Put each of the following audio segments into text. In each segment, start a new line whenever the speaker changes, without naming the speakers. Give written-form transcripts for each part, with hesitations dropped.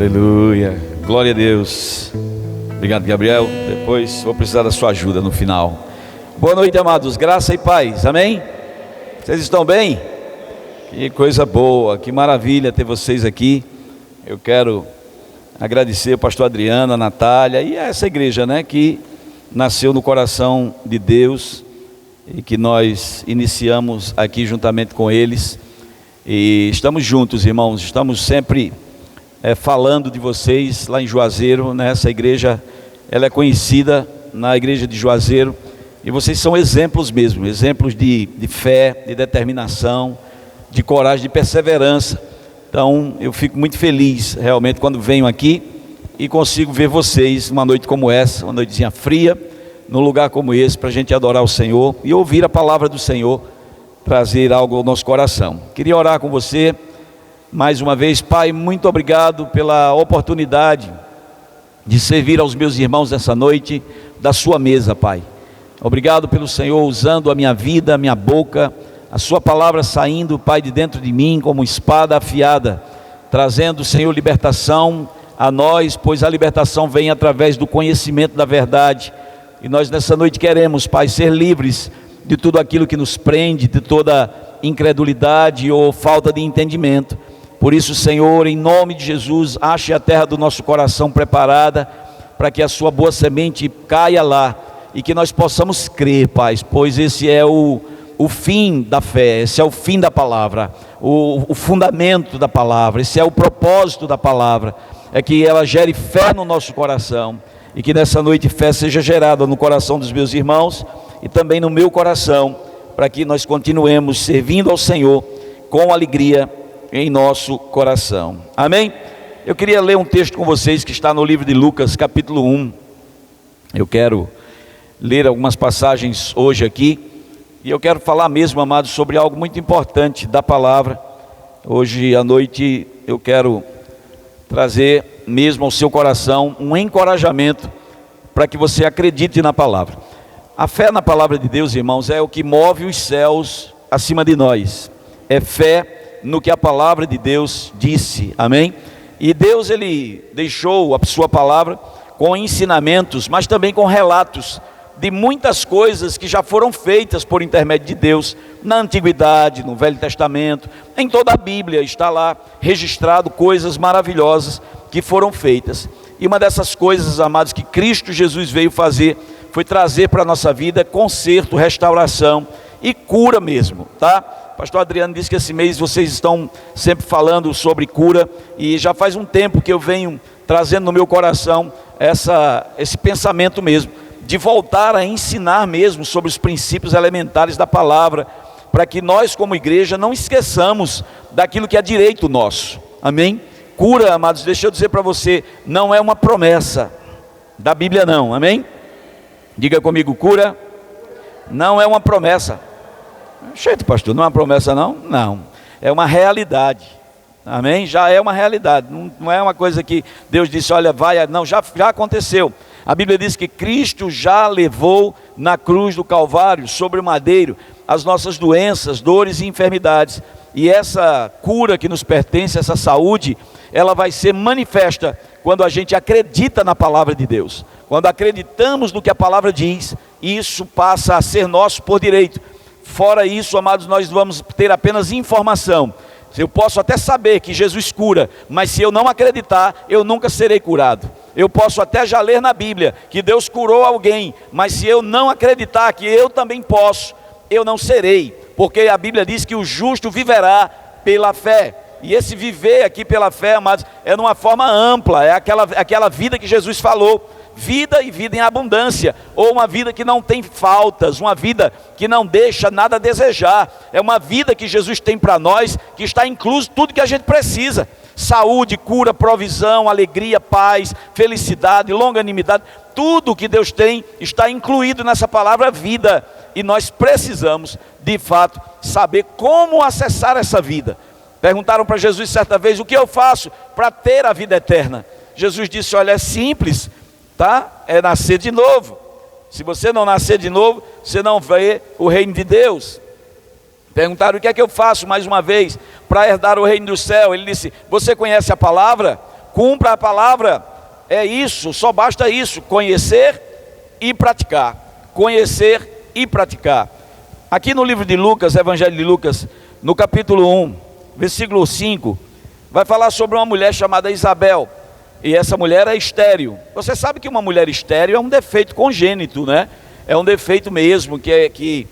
Aleluia, glória a Deus. Obrigado, Gabriel. Depois vou precisar da sua ajuda no final. Boa noite, amados, graça e paz, amém? Vocês estão bem? Que coisa boa, que maravilha ter vocês aqui. Eu quero agradecer ao pastor Adriano, a Natália e a essa igreja, né, que nasceu no coração de Deus e que nós iniciamos aqui juntamente com eles. E estamos juntos, irmãos, estamos sempre falando de vocês lá em Juazeiro, né? Essa igreja, ela é conhecida na igreja de Juazeiro, e vocês são exemplos mesmo, exemplos de fé, de determinação, de coragem, de perseverança. Então eu fico muito feliz realmente quando venho aqui e consigo ver vocês numa noite como essa, uma noitezinha fria, num lugar como esse, para a gente adorar o Senhor e ouvir a palavra do Senhor, trazer algo ao nosso coração. Queria orar com você mais uma vez. Pai, muito obrigado pela oportunidade de servir aos meus irmãos nessa noite da sua mesa, Pai. Obrigado pelo Senhor usando a minha vida, a minha boca, a sua palavra saindo, Pai, de dentro de mim como espada afiada, trazendo, Senhor, libertação a nós, pois a libertação vem através do conhecimento da verdade. E nós nessa noite queremos, Pai, ser livres de tudo aquilo que nos prende, de toda incredulidade ou falta de entendimento. Por isso, Senhor, em nome de Jesus, ache a terra do nosso coração preparada para que a sua boa semente caia lá e que nós possamos crer, Pai, pois esse é o fim da fé, esse é o fim da palavra, o fundamento da palavra, esse é o propósito da palavra, é que ela gere fé no nosso coração e que nessa noite fé seja gerada no coração dos meus irmãos e também no meu coração, para que nós continuemos servindo ao Senhor com alegria em nosso coração, amém? Eu queria ler um texto com vocês que está no livro de Lucas, capítulo 1. Eu quero ler algumas passagens hoje aqui, e eu quero falar mesmo, amados, sobre algo muito importante da palavra. Hoje à noite eu quero trazer mesmo ao seu coração um encorajamento para que você acredite na palavra. A fé na palavra de Deus, irmãos, é o que move os céus acima de nós, é fé no que a palavra de Deus disse, amém? E Deus, Ele deixou a sua palavra com ensinamentos, mas também com relatos de muitas coisas que já foram feitas por intermédio de Deus na antiguidade, no Velho Testamento, em toda a Bíblia está lá registrado coisas maravilhosas que foram feitas. E uma dessas coisas, amados, que Cristo Jesus veio fazer, foi trazer para a nossa vida conserto, restauração e cura mesmo, tá? Pastor Adriano disse que esse mês vocês estão sempre falando sobre cura, e já faz um tempo que eu venho trazendo no meu coração esse pensamento mesmo, de voltar a ensinar mesmo sobre os princípios elementares da palavra, para que nós como igreja não esqueçamos daquilo que é direito nosso, amém? Cura, amados, deixa eu dizer para você, não é uma promessa da Bíblia não, amém? Diga comigo, cura não é uma promessa. Cheio, pastor, não é uma promessa não? Não, é uma realidade, amém? Já é uma realidade, não é uma coisa que Deus disse, olha, vai, não, já aconteceu. A Bíblia diz que Cristo já levou na cruz do Calvário, sobre o madeiro, as nossas doenças, dores e enfermidades, e essa cura que nos pertence, essa saúde, ela vai ser manifesta quando a gente acredita na palavra de Deus. Quando acreditamos no que a palavra diz, isso passa a ser nosso por direito. Fora isso, amados, nós vamos ter apenas informação. Eu posso até saber que Jesus cura, mas se eu não acreditar, eu nunca serei curado. Eu posso até já ler na Bíblia que Deus curou alguém, mas se eu não acreditar que eu também posso, eu não serei, porque a Bíblia diz que o justo viverá pela fé. E esse viver aqui pela fé, amados, é numa forma ampla, é aquela vida que Jesus falou, vida e vida em abundância, ou uma vida que não tem faltas, uma vida que não deixa nada a desejar, é uma vida que Jesus tem para nós, que está incluso tudo que a gente precisa, saúde, cura, provisão, alegria, paz, felicidade, longanimidade, tudo que Deus tem está incluído nessa palavra vida, e nós precisamos de fato saber como acessar essa vida. Perguntaram para Jesus certa vez, o que eu faço para ter a vida eterna? Jesus disse, olha, é simples, tá? É nascer de novo. Se você não nascer de novo, você não vê o reino de Deus. Perguntaram, o que é que eu faço mais uma vez para herdar o reino do céu? Ele disse, você conhece a palavra? cumpra a palavra, é isso, só basta isso, conhecer e praticar. Conhecer e praticar. Aqui no livro de Lucas, Evangelho de Lucas, no capítulo 1, versículo 5, vai falar sobre uma mulher chamada Isabel, e essa mulher é estéril. Você sabe que uma mulher estéril é um defeito congênito, né? É um defeito mesmo, que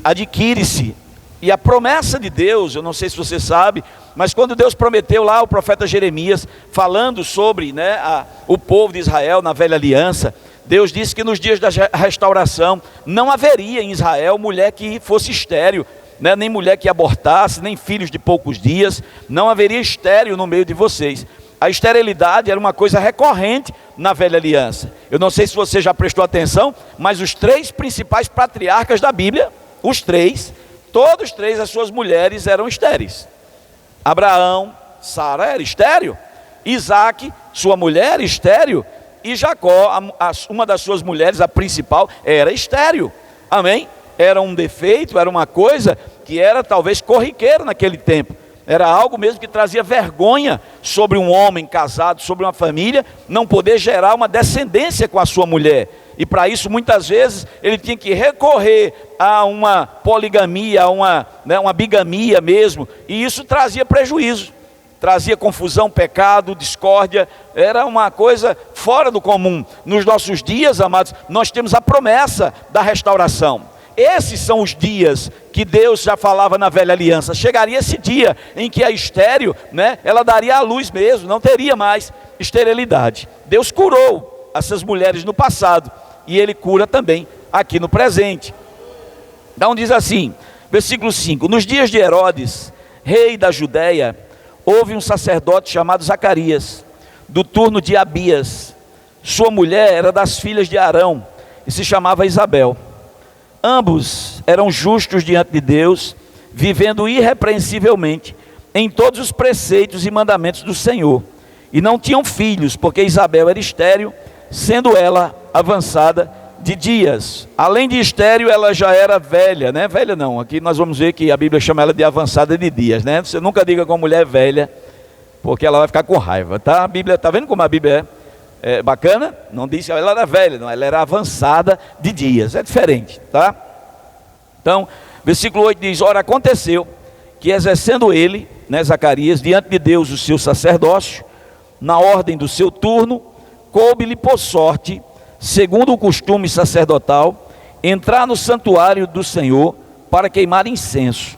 adquire-se. E a promessa de Deus, eu não sei se você sabe, mas quando Deus prometeu lá o profeta Jeremias, falando sobre, né, o povo de Israel na velha aliança, Deus disse que nos dias da restauração não haveria em Israel mulher que fosse estéril, né, nem mulher que abortasse, nem filhos de poucos dias, não haveria estéril no meio de vocês. A esterilidade era uma coisa recorrente na velha aliança. Eu não sei se você já prestou atenção, mas os 3 principais patriarcas da Bíblia, todos 3 as suas mulheres eram estéreis. Abraão, Sara era estéril, Isaac, sua mulher, estéril, e Jacó, uma das suas mulheres, a principal, era estéril. Amém? Era um defeito, era uma coisa que era talvez corriqueira naquele tempo. Era algo mesmo que trazia vergonha sobre um homem casado, sobre uma família, não poder gerar uma descendência com a sua mulher. E para isso, muitas vezes, ele tinha que recorrer a uma poligamia, a uma bigamia mesmo. E isso trazia prejuízo, trazia confusão, pecado, discórdia. Era uma coisa fora do comum. Nos nossos dias, amados, nós temos a promessa da restauração. Esses são os dias que Deus já falava na velha aliança. Chegaria esse dia em que a estéril, né, ela daria à luz mesmo, não teria mais esterilidade. Deus curou essas mulheres no passado e Ele cura também aqui no presente. Então diz assim, versículo 5: nos dias de Herodes, rei da Judéia, houve um sacerdote chamado Zacarias, do turno de Abias. Sua mulher era das filhas de Arão e se chamava Isabel. Ambos eram justos diante de Deus, vivendo irrepreensivelmente em todos os preceitos e mandamentos do Senhor. E não tinham filhos, porque Isabel era estéril, sendo ela avançada de dias. Além de estéril, ela já era velha, né? Velha não, aqui nós vamos ver que a Bíblia chama ela de avançada de dias, né? Você nunca diga com a mulher velha, porque ela vai ficar com raiva, tá? A Bíblia, tá vendo como a Bíblia é bacana? Não disse que ela era velha, não, ela era avançada de dias, é diferente, tá? Então, versículo 8 diz: ora, aconteceu que exercendo ele, né, Zacarias, diante de Deus o seu sacerdócio, na ordem do seu turno, coube-lhe por sorte, segundo o costume sacerdotal, entrar no santuário do Senhor para queimar incenso.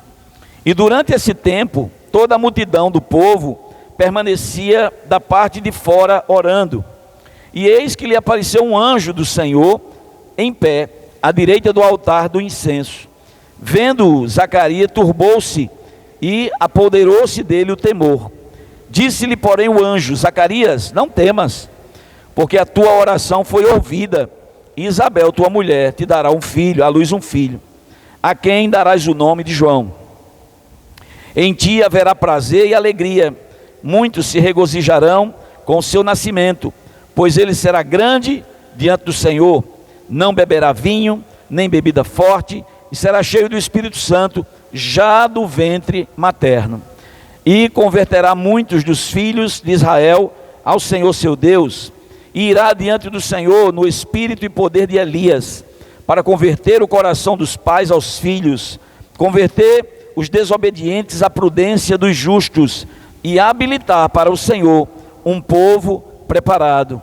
E durante esse tempo, toda a multidão do povo permanecia da parte de fora orando. E eis que lhe apareceu um anjo do Senhor em pé, à direita do altar do incenso. Vendo-o, Zacarias turbou-se e apoderou-se dele o temor. Disse-lhe, porém, o anjo: Zacarias, não temas, porque a tua oração foi ouvida, e Isabel, tua mulher, te dará um filho, à luz um filho, a quem darás o nome de João. Em ti haverá prazer e alegria, muitos se regozijarão com o seu nascimento, pois ele será grande diante do Senhor, não beberá vinho, nem bebida forte, e será cheio do Espírito Santo, já do ventre materno. E converterá muitos dos filhos de Israel ao Senhor seu Deus, e irá diante do Senhor no espírito e poder de Elias, para converter o coração dos pais aos filhos, converter os desobedientes à prudência dos justos, e habilitar para o Senhor um povo preparado.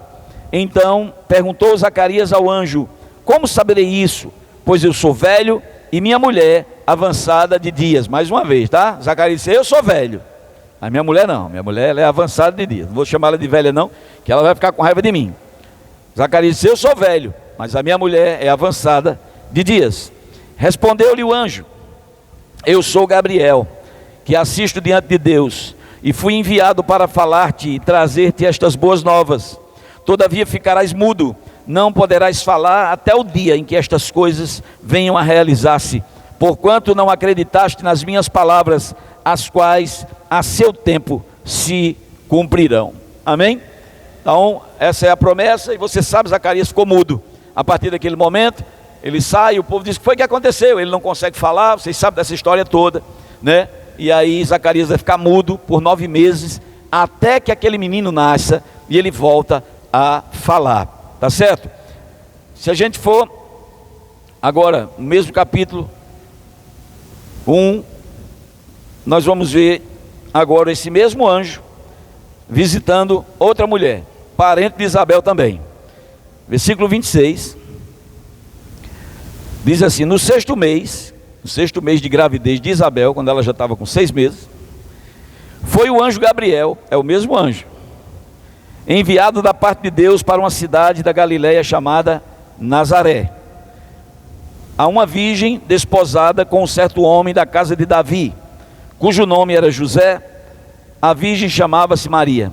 Então perguntou Zacarias ao anjo: como saberei isso? Pois eu sou velho e minha mulher avançada de dias. Mais uma vez, tá? Zacarias disse: eu sou velho, a minha mulher não, minha mulher ela é avançada de dias. Não vou chamar ela de velha não, que ela vai ficar com raiva de mim. Zacarias disse: eu sou velho, mas a minha mulher é avançada de dias. Respondeu-lhe o anjo: eu sou Gabriel, que assisto diante de Deus, e fui enviado para falar-te e trazer-te estas boas novas. Todavia ficarás mudo, não poderás falar até o dia em que estas coisas venham a realizar-se, porquanto não acreditaste nas minhas palavras, as quais a seu tempo se cumprirão. Amém? Então essa é a promessa, e você sabe, Zacarias ficou mudo. A partir daquele momento, ele sai, o povo diz: o que foi que aconteceu? Ele não consegue falar, vocês sabem dessa história toda, né? E aí Zacarias vai ficar mudo por 9 meses, até que aquele menino nasça e ele volta a falar, tá certo? Se a gente for agora no mesmo capítulo 1, nós vamos ver agora esse mesmo anjo visitando outra mulher, parente de Isabel também. Versículo 26 diz assim: no sexto mês de gravidez de Isabel, quando ela já estava com 6 meses, foi o anjo Gabriel, é o mesmo anjo, enviado da parte de Deus para uma cidade da Galileia chamada Nazaré, a uma virgem desposada com um certo homem da casa de Davi, cujo nome era José. A virgem chamava-se Maria.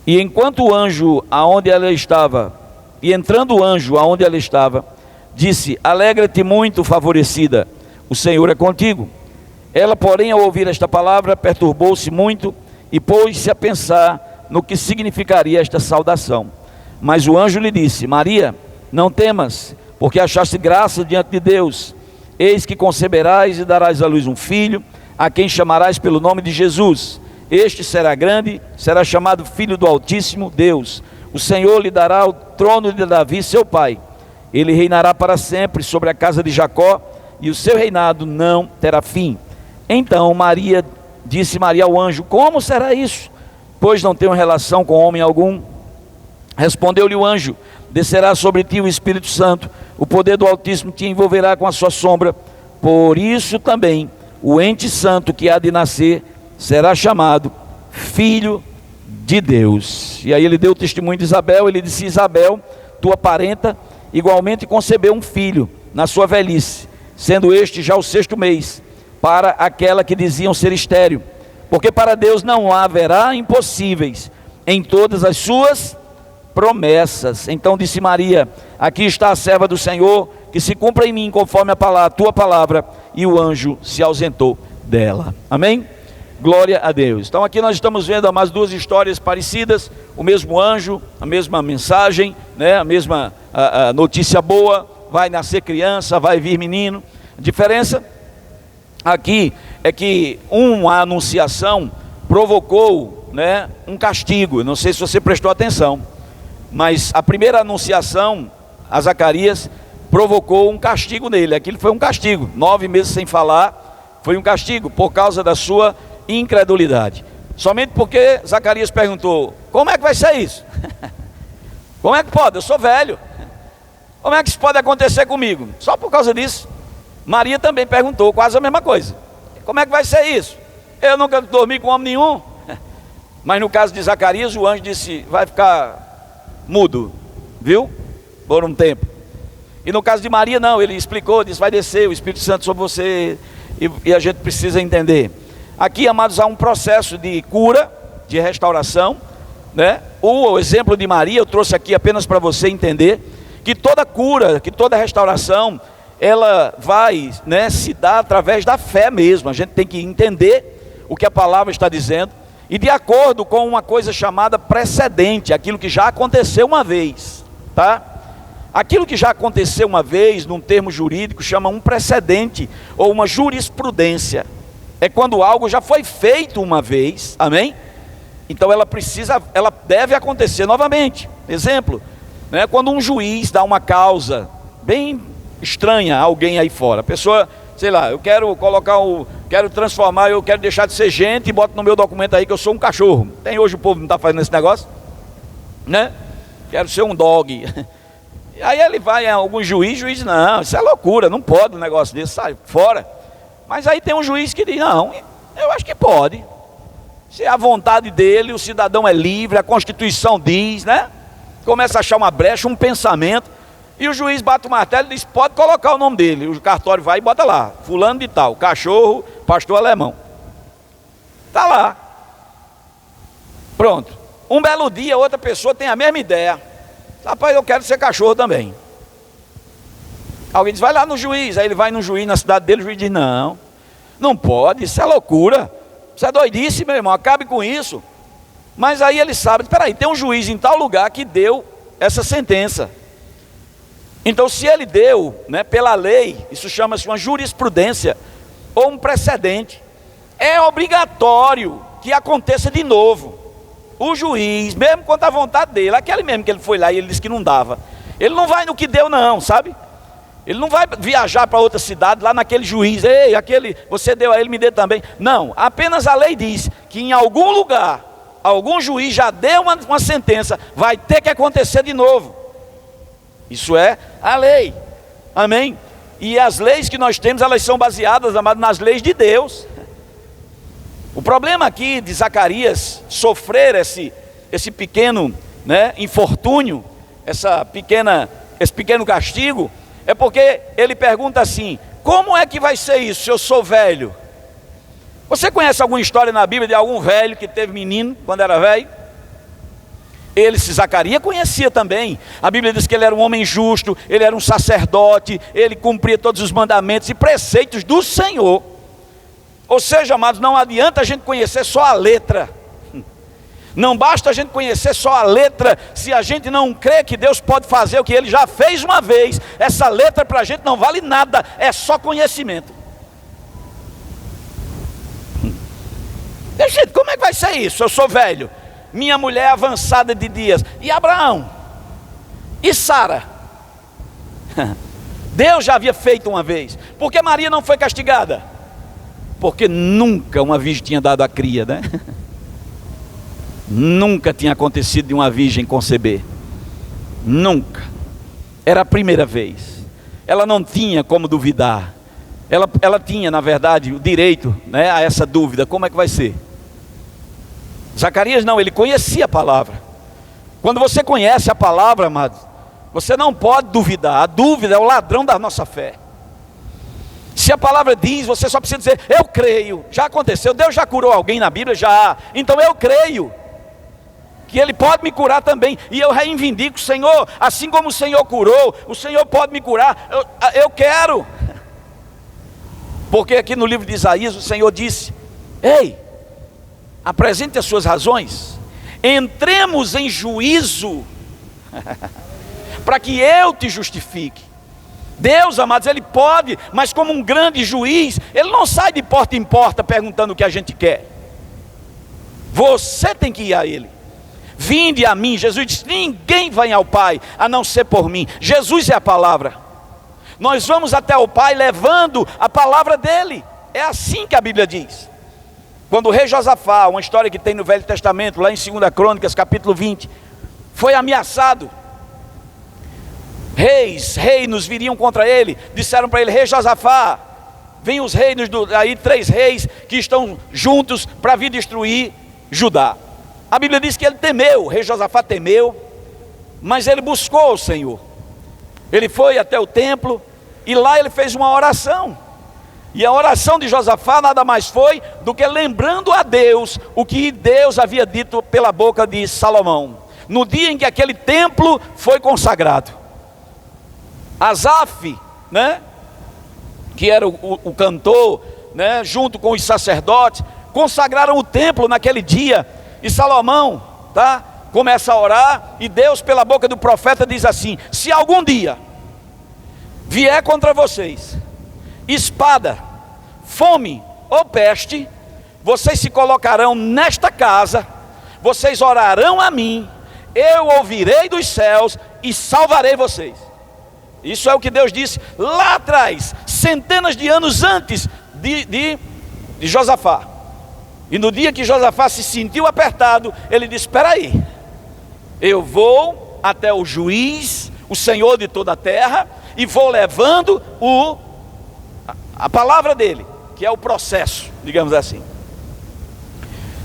E entrando o anjo aonde ela estava, disse: alegra-te muito, favorecida, o Senhor é contigo. Ela, porém, ao ouvir esta palavra, perturbou-se muito e pôs-se a pensar no que significaria esta saudação. Mas o anjo lhe disse: Maria, não temas, porque achaste graça diante de Deus. Eis que conceberás e darás à luz um filho, a quem chamarás pelo nome de Jesus. Este será grande, será chamado Filho do Altíssimo Deus. O Senhor lhe dará o trono de Davi, seu pai. Ele reinará para sempre sobre a casa de Jacó, e o seu reinado não terá fim. Então disse Maria ao anjo: como será isso? Pois não tenho relação com homem algum. Respondeu-lhe o anjo: descerá sobre ti o Espírito Santo, o poder do Altíssimo te envolverá com a sua sombra. Por isso também o ente santo que há de nascer será chamado Filho de Deus. E aí ele deu o testemunho de Isabel. Ele disse: Isabel, tua parenta, igualmente concebeu um filho na sua velhice, sendo este já o 6º mês, para aquela que diziam ser estéril, porque para Deus não haverá impossíveis em todas as suas promessas. Então disse Maria: aqui está a serva do Senhor, que se cumpra em mim conforme a tua palavra. E o anjo se ausentou dela. Amém? Glória a Deus. Então aqui nós estamos vendo mais 2 histórias parecidas, o mesmo anjo, a mesma mensagem, né? A mesma notícia boa: vai nascer criança, vai vir menino. A diferença aqui é que uma anunciação provocou, né, um castigo. Não sei se você prestou atenção, mas a primeira anunciação a Zacarias provocou um castigo nele. Aquilo foi um castigo. 9 meses sem falar foi um castigo por causa da sua incredulidade. Somente porque Zacarias perguntou: como é que vai ser isso? Como é que pode? Eu sou velho. Como é que isso pode acontecer comigo? Só por causa disso. Maria também perguntou quase a mesma coisa: como é que vai ser isso? Eu nunca dormi com homem nenhum. Mas no caso de Zacarias, o anjo disse: vai ficar mudo, viu? Por um tempo. E no caso de Maria não, ele explicou, disse: vai descer o Espírito Santo sobre você. E a gente precisa entender. Aqui, amados, há um processo de cura, de restauração, né? O exemplo de Maria eu trouxe aqui apenas para você entender que toda cura, que toda restauração, ela vai, né, se dar através da fé mesmo. A gente tem que entender o que a palavra está dizendo, e de acordo com uma coisa chamada precedente, aquilo que já aconteceu uma vez, tá? Aquilo que já aconteceu uma vez, num termo jurídico, chama um precedente ou uma jurisprudência. É quando algo já foi feito uma vez, amém? Então ela deve acontecer novamente. Exemplo, né, quando um juiz dá uma causa bem estranha a alguém aí fora. A pessoa, sei lá, eu quero deixar de ser gente e boto no meu documento aí que eu sou um cachorro. Tem hoje o povo não está fazendo esse negócio, né? Quero ser um dog. Aí ele vai a algum juiz diz: não, isso é loucura, não pode um negócio desse, sai fora. Mas aí tem um juiz que diz: não, eu acho que pode. Se é a vontade dele, o cidadão é livre, a Constituição diz, né? Começa a achar uma brecha, um pensamento, e o juiz bate o martelo e diz: pode colocar o nome dele. O cartório vai e bota lá: fulano de tal, cachorro, pastor alemão. Está lá. Pronto. Um belo dia, outra pessoa tem a mesma ideia: rapaz, eu quero ser cachorro também. Alguém diz: vai lá no juiz. Aí ele vai no juiz na cidade dele, o juiz diz: não, não pode, isso é loucura, isso é doidice, meu irmão, acabe com isso. Mas aí ele sabe: espera aí, tem um juiz em tal lugar que deu essa sentença. Então se ele deu, né, pela lei, isso chama-se uma jurisprudência ou um precedente. É obrigatório que aconteça de novo. O juiz, mesmo contra a vontade dele, aquele mesmo que ele foi lá e ele disse que não dava, ele não vai no que deu não, sabe? Ele não vai viajar para outra cidade, lá naquele juiz, ei, aquele, você deu a ele, me dê também. Não, apenas a lei diz que em algum lugar, algum juiz já deu uma sentença, vai ter que acontecer de novo. Isso é a lei, amém? E as leis que nós temos, elas são baseadas, amados, nas leis de Deus. O problema aqui de Zacarias sofrer esse pequeno, né, infortúnio, esse pequeno castigo, é porque ele pergunta assim: como é que vai ser isso se eu sou velho? Você conhece alguma história na Bíblia de algum velho que teve menino quando era velho? Zacarias conhecia também. A Bíblia diz que ele era um homem justo, ele era um sacerdote, ele cumpria todos os mandamentos e preceitos do Senhor. Ou seja, amados, não adianta a gente conhecer só a letra. Não basta a gente conhecer só a letra, se a gente não crê que Deus pode fazer o que Ele já fez uma vez. Essa letra para a gente não vale nada, é só conhecimento. Gente, como é que vai ser isso? Eu sou velho, minha mulher é avançada de dias, e Abraão? E Sara? Deus já havia feito uma vez. Por que Maria não foi castigada? Porque nunca uma virgem tinha dado a cria, né? Nunca tinha acontecido de uma virgem conceber. Nunca. Era a primeira vez. Ela não tinha como duvidar. Ela tinha, na verdade, o direito, né, a essa dúvida. Como é que vai ser? Zacarias não, ele conhecia a palavra. Quando você conhece a palavra, amado, você não pode duvidar. A dúvida é o ladrão da nossa fé. Se a palavra diz, você só precisa dizer: eu creio. Já aconteceu, Deus já curou alguém na Bíblia? Já. Então eu creio que Ele pode me curar também. E eu reivindico: Senhor, assim como o Senhor curou, o Senhor pode me curar. Eu quero. Porque aqui no livro de Isaías o Senhor disse: ei, apresente as suas razões, entremos em juízo, para que eu te justifique. Deus, amados, Ele pode, mas como um grande juiz, Ele não sai de porta em porta perguntando o que a gente quer. Você tem que ir a Ele. Vinde a mim, Jesus disse: ninguém vai ao Pai a não ser por mim. Jesus é a palavra. Nós vamos até o Pai levando a palavra dEle. É assim que a Bíblia diz. Quando o rei Josafá, uma história que tem no Velho Testamento, lá em 2 Crônicas, capítulo 20, foi ameaçado. Reinos viriam contra ele, disseram para ele: rei Josafá, vem os reinos, aí 3 reis que estão juntos para vir destruir Judá. A Bíblia diz que ele temeu, o rei Josafá temeu, mas ele buscou o Senhor. Ele foi até o templo e lá ele fez uma oração. E a oração de Josafá nada mais foi do que lembrando a Deus o que Deus havia dito pela boca de Salomão, no dia em que aquele templo foi consagrado. Asaf, né, que era o cantor, né, junto com os sacerdotes, consagraram o templo naquele dia. E Salomão, tá, começa a orar, e Deus pela boca do profeta diz assim: se algum dia vier contra vocês espada, fome ou peste, vocês se colocarão nesta casa, vocês orarão a mim, eu ouvirei dos céus e salvarei vocês. Isso é o que Deus disse lá atrás, centenas de anos antes de Josafá. E no dia que Josafá se sentiu apertado, ele disse: espera aí, eu vou até o juiz, o Senhor de toda a terra, e vou levando a palavra dele, que é o processo, digamos assim,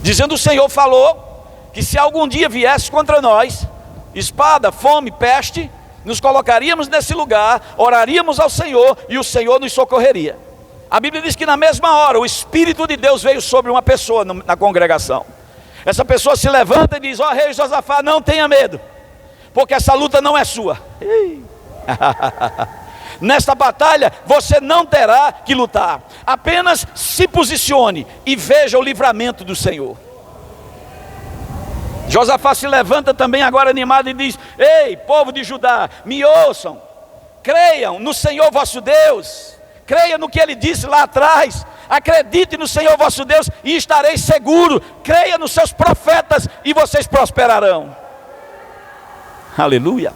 dizendo: o Senhor falou que se algum dia viesse contra nós espada, fome, peste, nos colocaríamos nesse lugar, oraríamos ao Senhor e o Senhor nos socorreria. A Bíblia diz que na mesma hora o Espírito de Deus veio sobre uma pessoa na congregação. Essa pessoa se levanta e diz: ó rei Josafá, não tenha medo, porque essa luta não é sua. Nesta batalha você não terá que lutar, apenas se posicione e veja o livramento do Senhor. Josafá se levanta também agora animado e diz: ei, povo de Judá, me ouçam, creiam no Senhor vosso Deus, creia no que Ele disse lá atrás. acredite no Senhor vosso Deus e estareis seguro, creia nos seus profetas e vocês prosperarão. Aleluia.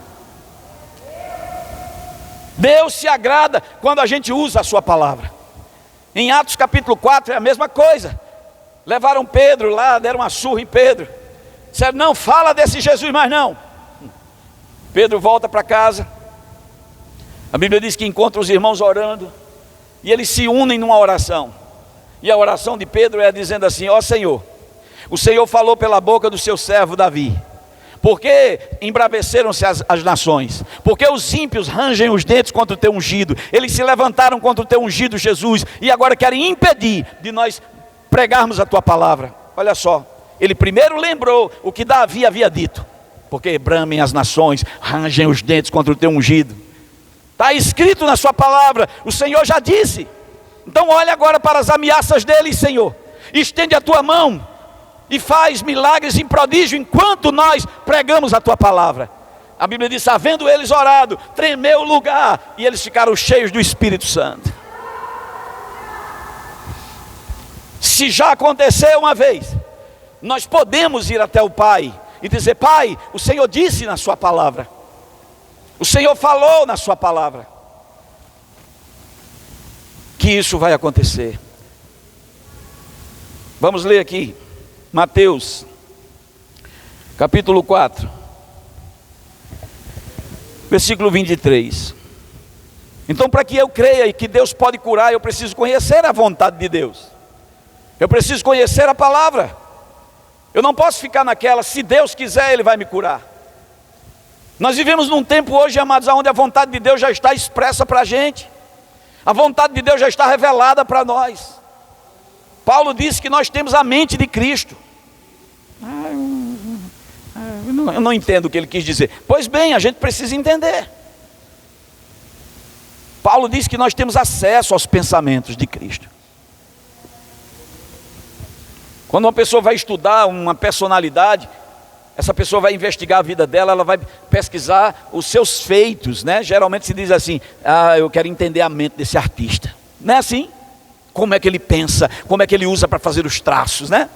Deus se agrada quando a gente usa a sua palavra. Em Atos capítulo 4 é a mesma coisa. Levaram Pedro lá, deram uma surra em Pedro. Disseram, não fala desse Jesus mais não. Pedro volta para casa. A Bíblia diz que encontra os irmãos orando. E eles se unem numa oração. E a oração de Pedro é dizendo assim, ó Senhor, o Senhor falou pela boca do seu servo Davi. Porque embraveceram-se as nações, porque os ímpios rangem os dentes contra o teu ungido, eles se levantaram contra o teu ungido Jesus, e agora querem impedir de nós pregarmos a tua palavra. Olha só, ele primeiro lembrou o que Davi havia dito, porque bramem as nações, rangem os dentes contra o teu ungido. Está escrito na sua palavra, o Senhor já disse. Então olha agora para as ameaças dele, Senhor, estende a tua mão e faz milagres em prodígio enquanto nós pregamos a tua palavra. A Bíblia diz, havendo eles orado, tremeu o lugar e eles ficaram cheios do Espírito Santo. Se já aconteceu uma vez, nós podemos ir até o Pai e dizer, Pai, o Senhor disse na sua palavra, o Senhor falou na sua palavra, que isso vai acontecer. Vamos ler aqui Mateus capítulo 4 versículo 23. Então, para que eu creia que Deus pode curar, eu preciso conhecer a vontade de Deus, eu preciso conhecer a palavra. Eu não posso ficar naquela, se Deus quiser Ele vai me curar. Nós vivemos num tempo hoje, amados, onde a vontade de Deus já está expressa para a gente, a vontade de Deus já está revelada para nós. Paulo disse que nós temos a mente de Cristo. Eu não entendo o que ele quis dizer. Pois bem, a gente precisa entender. Paulo disse que nós temos acesso aos pensamentos de Cristo. Quando uma pessoa vai estudar uma personalidade, essa pessoa vai investigar a vida dela, ela vai pesquisar os seus feitos, né? Geralmente se diz assim, eu quero entender a mente desse artista. Não é assim? Como é que ele pensa, como é que ele usa para fazer os traços, né?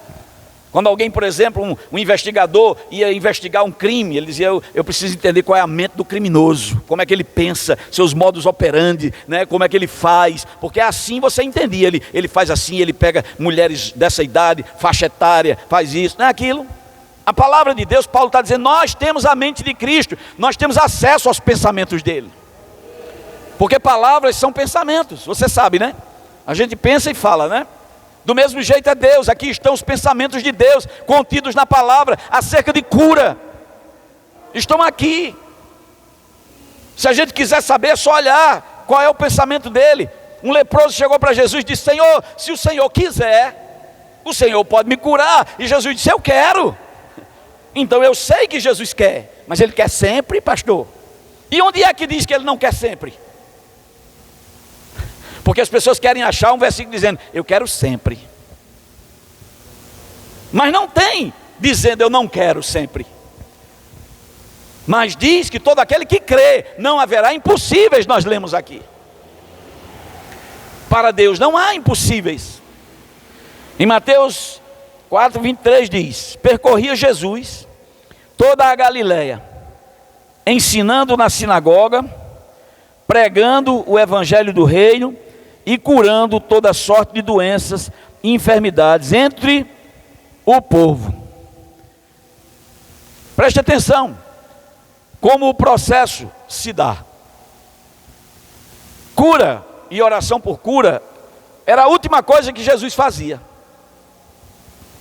Quando alguém, por exemplo, um investigador ia investigar um crime, ele dizia, eu preciso entender qual é a mente do criminoso, como é que ele pensa, seus modus operandi, né? Como é que ele faz, porque assim você entendia, ele faz assim, ele pega mulheres dessa idade, faixa etária, faz isso, não é aquilo. A palavra de Deus, Paulo está dizendo, nós temos a mente de Cristo, nós temos acesso aos pensamentos dele, porque palavras são pensamentos, você sabe, né? A gente pensa e fala, né? Do mesmo jeito é Deus, aqui estão os pensamentos de Deus, contidos na palavra, acerca de cura, estão aqui. Se a gente quiser saber, é só olhar qual é o pensamento dele. Um leproso chegou para Jesus e disse, Senhor, se o Senhor quiser, o Senhor pode me curar. E Jesus disse, eu quero. Então eu sei que Jesus quer, mas Ele quer sempre, pastor. E onde é que diz que Ele não quer sempre? Porque as pessoas querem achar um versículo dizendo, eu quero sempre. Mas não tem dizendo, eu não quero sempre. Mas diz que todo aquele que crê, não haverá impossíveis, nós lemos aqui. Para Deus não há impossíveis. Em Mateus 4, 23 diz, percorria Jesus toda a Galileia, ensinando na sinagoga, pregando o evangelho do reino e curando toda sorte de doenças e enfermidades entre o povo. Preste atenção, como o processo se dá. Cura e oração por cura era a última coisa que Jesus fazia.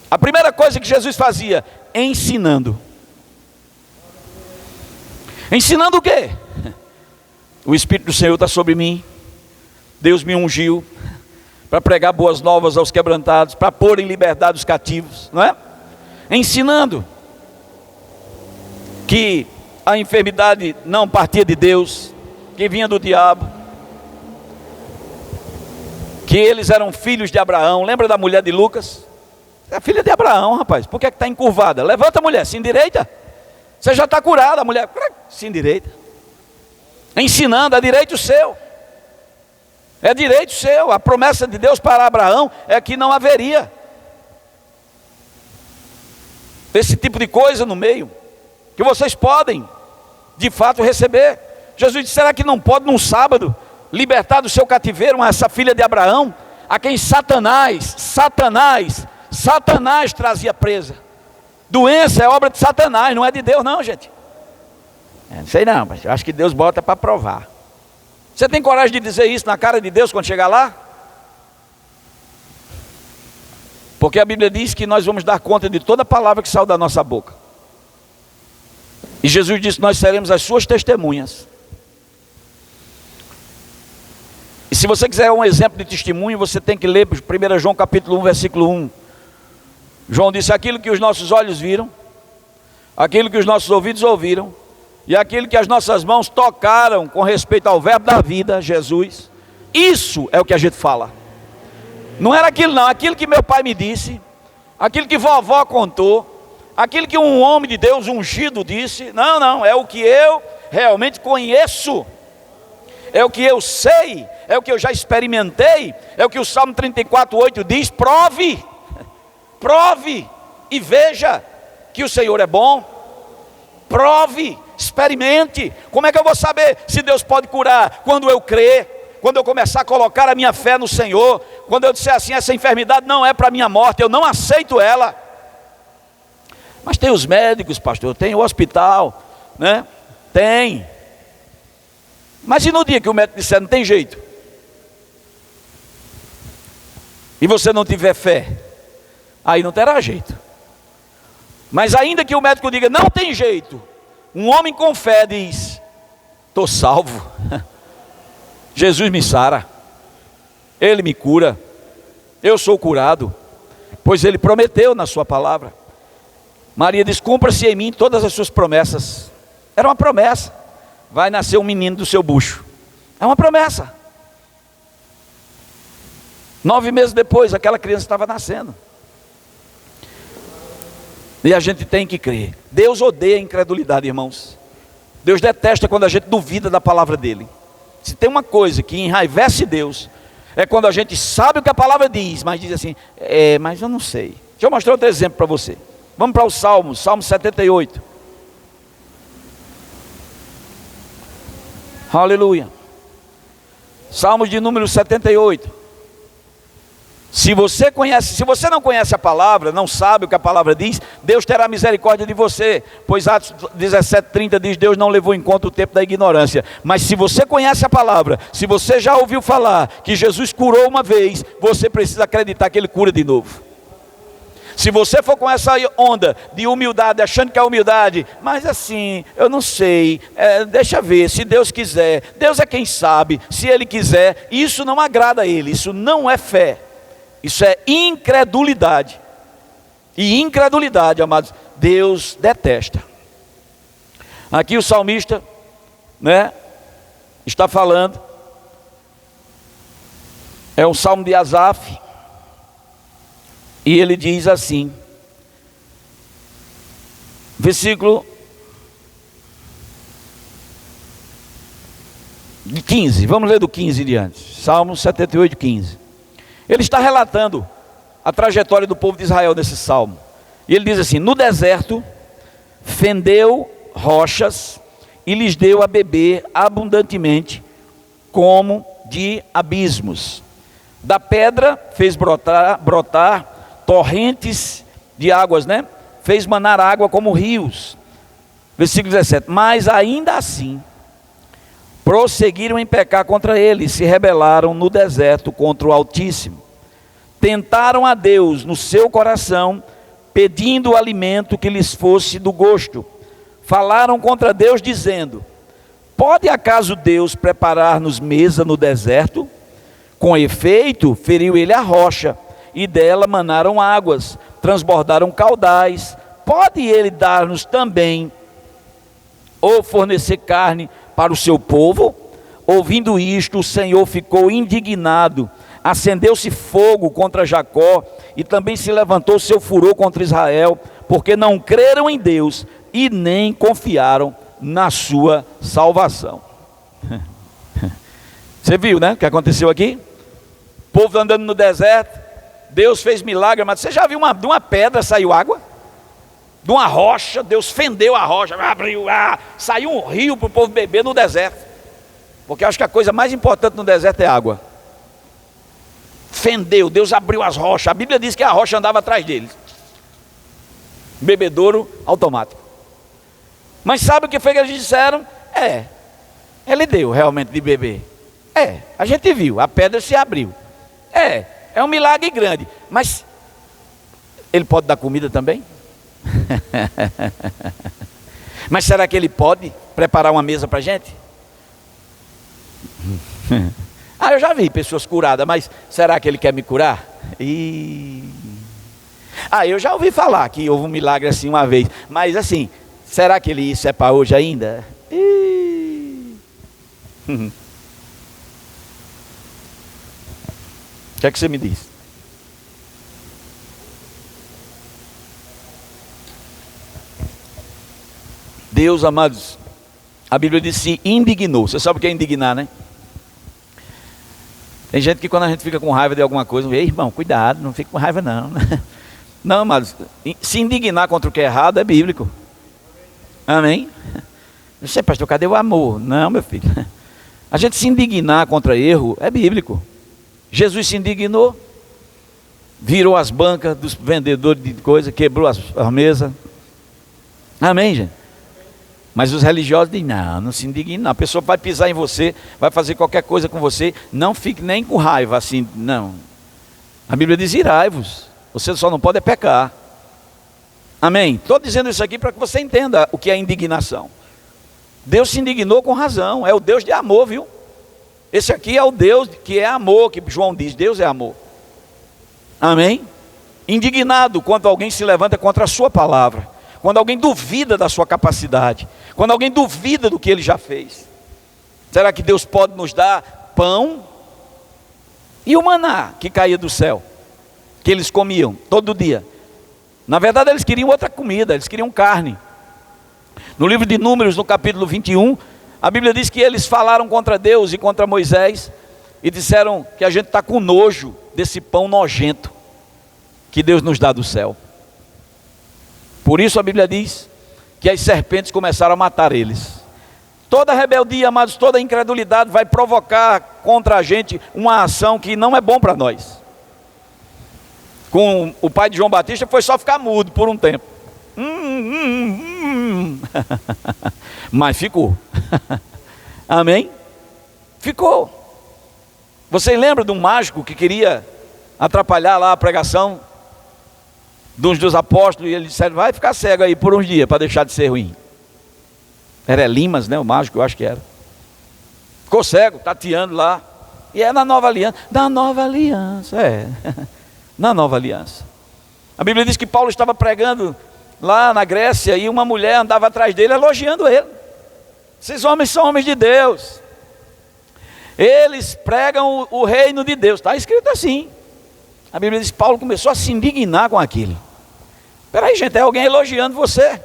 A primeira coisa que Jesus fazia, ensinando. Ensinando o quê? O Espírito do Senhor está sobre mim. Deus me ungiu para pregar boas novas aos quebrantados, para pôr em liberdade os cativos, não é? Ensinando que a enfermidade não partia de Deus, que vinha do diabo, que eles eram filhos de Abraão. Lembra da mulher de Lucas? É filha de Abraão, rapaz. Por que está encurvada? Levanta, mulher, se endireita. Você já está curada. A mulher se endireita. Ensinando, a direito o seu. É direito seu. A promessa de Deus para Abraão é que não haveria esse tipo de coisa no meio, que vocês podem de fato receber. Jesus disse: será que não pode num sábado libertar do seu cativeiro essa filha de Abraão, a quem Satanás trazia presa? Doença é obra de Satanás, não é de Deus não, gente. Não sei não, mas eu acho que Deus bota para provar. Você tem coragem de dizer isso na cara de Deus quando chegar lá? Porque a Bíblia diz que nós vamos dar conta de toda palavra que saiu da nossa boca. E Jesus disse: nós seremos as suas testemunhas. E se você quiser um exemplo de testemunho, você tem que ler 1 João capítulo 1, versículo 1. João disse: aquilo que os nossos olhos viram, aquilo que os nossos ouvidos ouviram, e aquilo que as nossas mãos tocaram com respeito ao verbo da vida, Jesus, isso é o que a gente fala. Não era aquilo não, aquilo que meu pai me disse, aquilo que vovó contou, aquilo que um homem de Deus ungido disse. Não, é o que eu realmente conheço, é o que eu sei, é o que eu já experimentei, é o que o Salmo 34:8 diz: prove e veja que o Senhor é bom. Prove, experimente. Como é que eu vou saber se Deus pode curar? Quando eu crer, quando eu começar a colocar a minha fé no Senhor, quando eu disser assim: essa enfermidade não é para minha morte, eu não aceito ela. Mas tem os médicos, pastor, tem o hospital, né? Tem. Mas e no dia que o médico disser não tem jeito, e você não tiver fé, aí não terá jeito. Mas ainda que o médico diga não tem jeito, um homem com fé diz: estou salvo. Jesus me sara, Ele me cura, eu sou curado, pois Ele prometeu na sua palavra. Maria diz: cumpra-se em mim todas as suas promessas. Era uma promessa: vai nascer um menino do seu bucho. É uma promessa. 9 meses depois, aquela criança estava nascendo. E a gente tem que crer. Deus odeia a incredulidade, irmãos. Deus detesta quando a gente duvida da palavra dele. Se tem uma coisa que enraivece Deus, é quando a gente sabe o que a palavra diz, mas diz assim: mas eu não sei. Deixa eu mostrar outro exemplo para você. Vamos para o Salmo 78. Aleluia. Salmos de número 78. Se você não conhece a palavra, não sabe o que a palavra diz, Deus terá misericórdia de você, pois Atos 17:30 diz: Deus não levou em conta o tempo da ignorância. Mas se você conhece a palavra, se você já ouviu falar que Jesus curou uma vez, você precisa acreditar que Ele cura de novo. Se você for com essa onda de humildade, achando que é humildade, mas assim, eu não sei, deixa ver, se Deus quiser, Deus é quem sabe, se Ele quiser, isso não agrada a Ele, isso não é fé. Isso é incredulidade. E incredulidade, amados, Deus detesta. Aqui o salmista, né, está falando. É um salmo de Asaf. E ele diz assim, versículo 15. Vamos ler do 15 em diante. Salmo 78, 15. Ele está relatando a trajetória do povo de Israel nesse salmo. E ele diz assim: no deserto fendeu rochas e lhes deu a beber abundantemente, como de abismos. Da pedra fez brotar torrentes de águas, né? Fez manar água como rios. Versículo 17. Mas ainda assim prosseguiram em pecar contra ele, se rebelaram no deserto contra o Altíssimo. Tentaram a Deus no seu coração, pedindo o alimento que lhes fosse do gosto. Falaram contra Deus dizendo: pode acaso Deus preparar-nos mesa no deserto? Com efeito, feriu ele a rocha, e dela manaram águas, transbordaram caudais. Pode ele dar-nos também, ou fornecer carne para o seu povo? Ouvindo isto, o Senhor ficou indignado, acendeu-se fogo contra Jacó, e também se levantou seu furor contra Israel, porque não creram em Deus e nem confiaram na sua salvação. Você viu, né, o que aconteceu aqui? O povo andando no deserto, Deus fez milagre, mas você já viu de uma pedra saiu água? De uma rocha, Deus fendeu a rocha, abriu, saiu um rio para o povo beber no deserto. Porque eu acho que a coisa mais importante no deserto é água. Fendeu, Deus abriu as rochas. A Bíblia diz que a rocha andava atrás deles. Bebedouro automático. Mas sabe o que foi que eles disseram? Ele deu realmente de beber. A gente viu, a pedra se abriu. É um milagre grande. Mas ele pode dar comida também? Mas será que ele pode preparar uma mesa para a gente? Eu já vi pessoas curadas, mas será que ele quer me curar? Eu já ouvi falar que houve um milagre assim uma vez, mas assim, será que isso é para hoje ainda? O que é que você me diz? Deus, amados, a Bíblia diz se indignou. Você sabe o que é indignar, né? Tem gente que quando a gente fica com raiva de alguma coisa, ei, irmão, cuidado, não fique com raiva não. Não, amados, se indignar contra o que é errado é bíblico. Amém? Não sei, pastor, cadê o amor? Não, meu filho. A gente se indignar contra erro é bíblico. Jesus se indignou, virou as bancas dos vendedores de coisa, quebrou as mesas. Amém, gente? Mas os religiosos dizem, não se indigne não. A pessoa vai pisar em você, vai fazer qualquer coisa com você, não fique nem com raiva assim, não. A Bíblia diz, irai-vos, você só não pode pecar. Amém? Estou dizendo isso aqui para que você entenda o que é indignação. Deus se indignou com razão, é o Deus de amor, viu? Esse aqui é o Deus que é amor, que João diz, Deus é amor. Amém? Indignado quando alguém se levanta contra a sua palavra, quando alguém duvida da sua capacidade, quando alguém duvida do que ele já fez. Será que Deus pode nos dar pão? E o maná que caía do céu, que eles comiam todo dia? Na verdade eles queriam outra comida, eles queriam carne. No livro de Números, no capítulo 21, a Bíblia diz que eles falaram contra Deus e contra Moisés, e disseram que a gente está com nojo desse pão nojento que Deus nos dá do céu. Por isso a Bíblia diz que as serpentes começaram a matar eles. Toda rebeldia, amados, toda incredulidade vai provocar contra a gente uma ação que não é bom para nós. Com o pai de João Batista foi só ficar mudo por um tempo. Mas ficou. Amém? Ficou. Vocês lembram de um mágico que queria atrapalhar lá a pregação de uns dos apóstolos, e ele disse, vai ficar cego aí por uns dias para deixar de ser ruim. Era Elimas, né, o mágico, eu acho que era. Ficou cego, tateando lá. E é na nova aliança. Na nova aliança, na nova aliança. A Bíblia diz que Paulo estava pregando lá na Grécia, e uma mulher andava atrás dele elogiando ele. Esses homens são homens de Deus, eles pregam o reino de Deus. Está escrito assim. A Bíblia diz que Paulo começou a se indignar com aquilo. Espera aí, gente, é alguém elogiando você.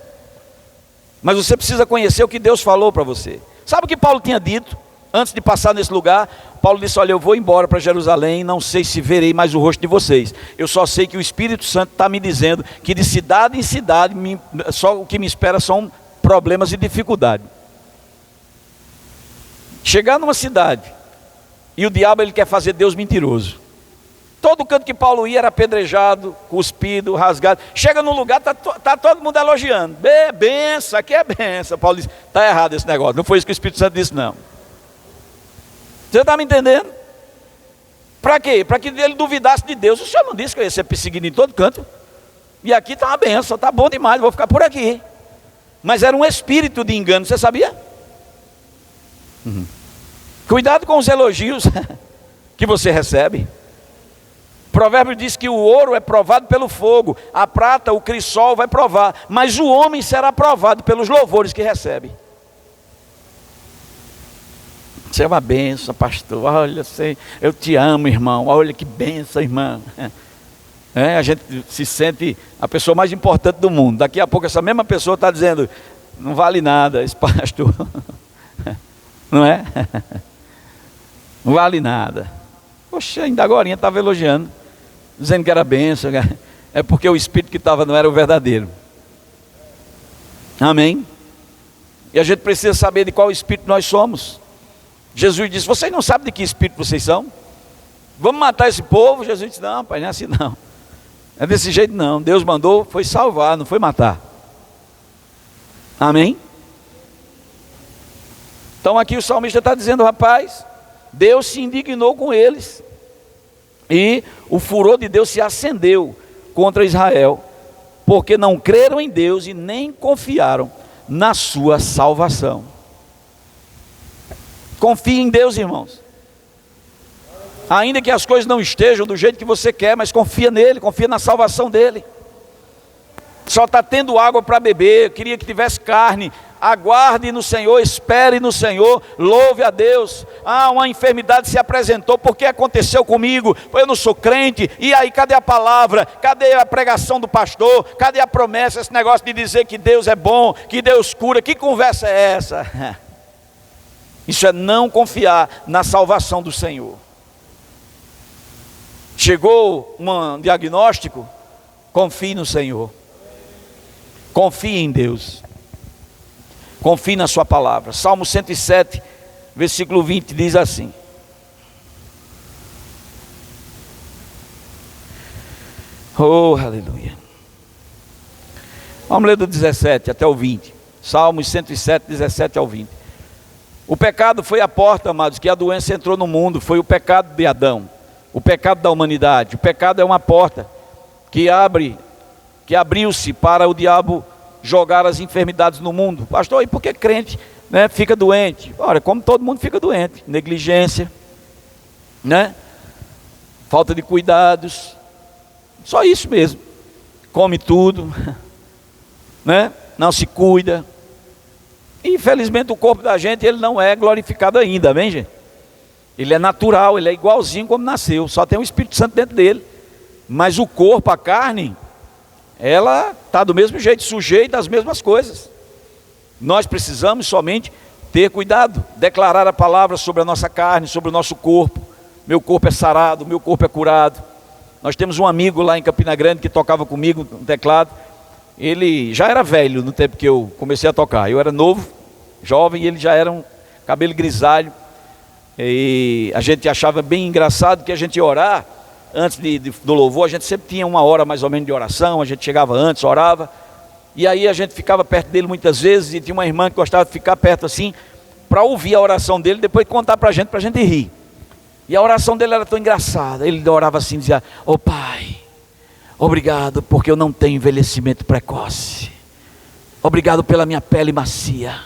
Mas você precisa conhecer o que Deus falou para você. Sabe o que Paulo tinha dito antes de passar nesse lugar? Paulo disse, olha, eu vou embora para Jerusalém, não sei se verei mais o rosto de vocês. Eu só sei que o Espírito Santo está me dizendo que de cidade em cidade, só o que me espera são problemas e dificuldade. Chegar numa cidade, e o diabo ele quer fazer Deus mentiroso. Todo canto que Paulo ia era apedrejado, cuspido, rasgado. Chega num lugar, tá todo mundo elogiando. Benção, aqui é benção. Paulo diz, está errado esse negócio. Não foi isso que o Espírito Santo disse, não. Você está me entendendo? Para quê? Para que ele duvidasse de Deus. O Senhor não disse que eu ia ser perseguido em todo canto. E aqui está uma benção, está bom demais, vou ficar por aqui. Mas era um espírito de engano, você sabia? Cuidado com os elogios que você recebe. O provérbio diz que o ouro é provado pelo fogo, a prata, o crisol vai provar, mas o homem será provado pelos louvores que recebe. Você é uma benção, pastor. Olha, eu te amo, irmão. Olha que benção, irmã. A gente se sente a pessoa mais importante do mundo. Daqui a pouco essa mesma pessoa está dizendo, não vale nada esse pastor. Não é? Não vale nada. Poxa, ainda agora estava elogiando, dizendo que era bênção. É porque o espírito que estava não era o verdadeiro. Amém? E a gente precisa saber de qual espírito nós somos. Jesus disse: vocês não sabem de que espírito vocês são? Vamos matar esse povo? Jesus disse: não, pai, não é assim não. É desse jeito não. Deus mandou, foi salvar, não foi matar. Amém? Então aqui o salmista está dizendo: rapaz, Deus se indignou com eles. E o furor de Deus se acendeu contra Israel, porque não creram em Deus e nem confiaram na sua salvação. Confie em Deus, irmãos. Ainda que as coisas não estejam do jeito que você quer, mas confia nele, confia na salvação dele. Só está tendo água para beber, eu queria que tivesse carne. Aguarde no Senhor, espere no Senhor, louve a Deus. Ah, uma enfermidade se apresentou, porque aconteceu comigo? Eu não sou crente. E aí, cadê a palavra? Cadê a pregação do pastor? Cadê a promessa? Esse negócio de dizer que Deus é bom, que Deus cura, que conversa é essa? Isso é não confiar na salvação do Senhor. Chegou um diagnóstico? Confie no Senhor, confie em Deus, confie na sua palavra. Salmo 107, versículo 20 diz assim: oh, aleluia. Vamos ler do 17 até o 20. Salmos 107, 17 ao 20. O pecado foi a porta, amados, que a doença entrou no mundo. Foi o pecado de Adão, o pecado da humanidade. O pecado é uma porta que abriu-se para o diabo jogar as enfermidades no mundo. Pastor, e por que crente, né, fica doente? Ora, como todo mundo fica doente: negligência, né? Falta de cuidados, só isso mesmo. Come tudo, né? Não se cuida. Infelizmente o corpo da gente, ele não é glorificado ainda, amém, gente? Ele é natural, ele é igualzinho como nasceu, só tem o Espírito Santo dentro dele. Mas o corpo, a carne, ela está do mesmo jeito, sujeita às mesmas coisas. Nós precisamos somente ter cuidado, declarar a palavra sobre a nossa carne, sobre o nosso corpo. Meu corpo é sarado, meu corpo é curado. Nós temos um amigo lá em Campina Grande que tocava comigo no teclado. Ele já era velho no tempo que eu comecei a tocar. Eu era novo, jovem, e ele já era um cabelo grisalho. E a gente achava bem engraçado que a gente ia orar. Antes do louvor, a gente sempre tinha uma hora mais ou menos de oração. A gente chegava antes, orava. E aí a gente ficava perto dele muitas vezes. E tinha uma irmã que gostava de ficar perto assim, para ouvir a oração dele, depois contar para a gente rir. E a oração dele era tão engraçada. Ele orava assim, dizia: ô Pai, obrigado porque eu não tenho envelhecimento precoce. Obrigado pela minha pele macia,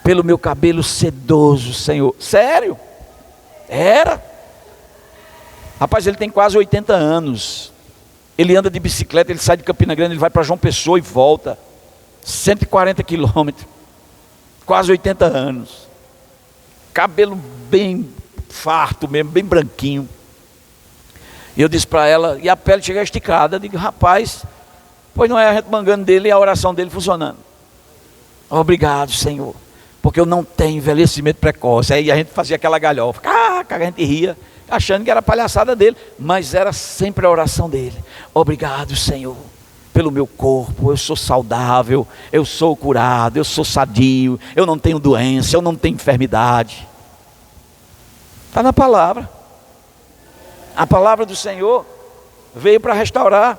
pelo meu cabelo sedoso, Senhor. Sério? Era. Rapaz, ele tem quase 80 anos. Ele anda de bicicleta, ele sai de Campina Grande, ele vai para João Pessoa e volta. 140 quilômetros. Quase 80 anos. Cabelo bem farto mesmo, bem branquinho. E eu disse para ela, e a pele chega esticada. Eu digo: rapaz, pois não é a gente mangando dele e a oração dele funcionando. Obrigado, Senhor, porque eu não tenho envelhecimento precoce. Aí a gente fazia aquela galhofa, a gente ria, achando que era a palhaçada dele, mas era sempre a oração dele. Obrigado, Senhor, pelo meu corpo, eu sou saudável, eu sou curado, eu sou sadio, eu não tenho doença, eu não tenho enfermidade. Está na palavra. A palavra do Senhor veio para restaurar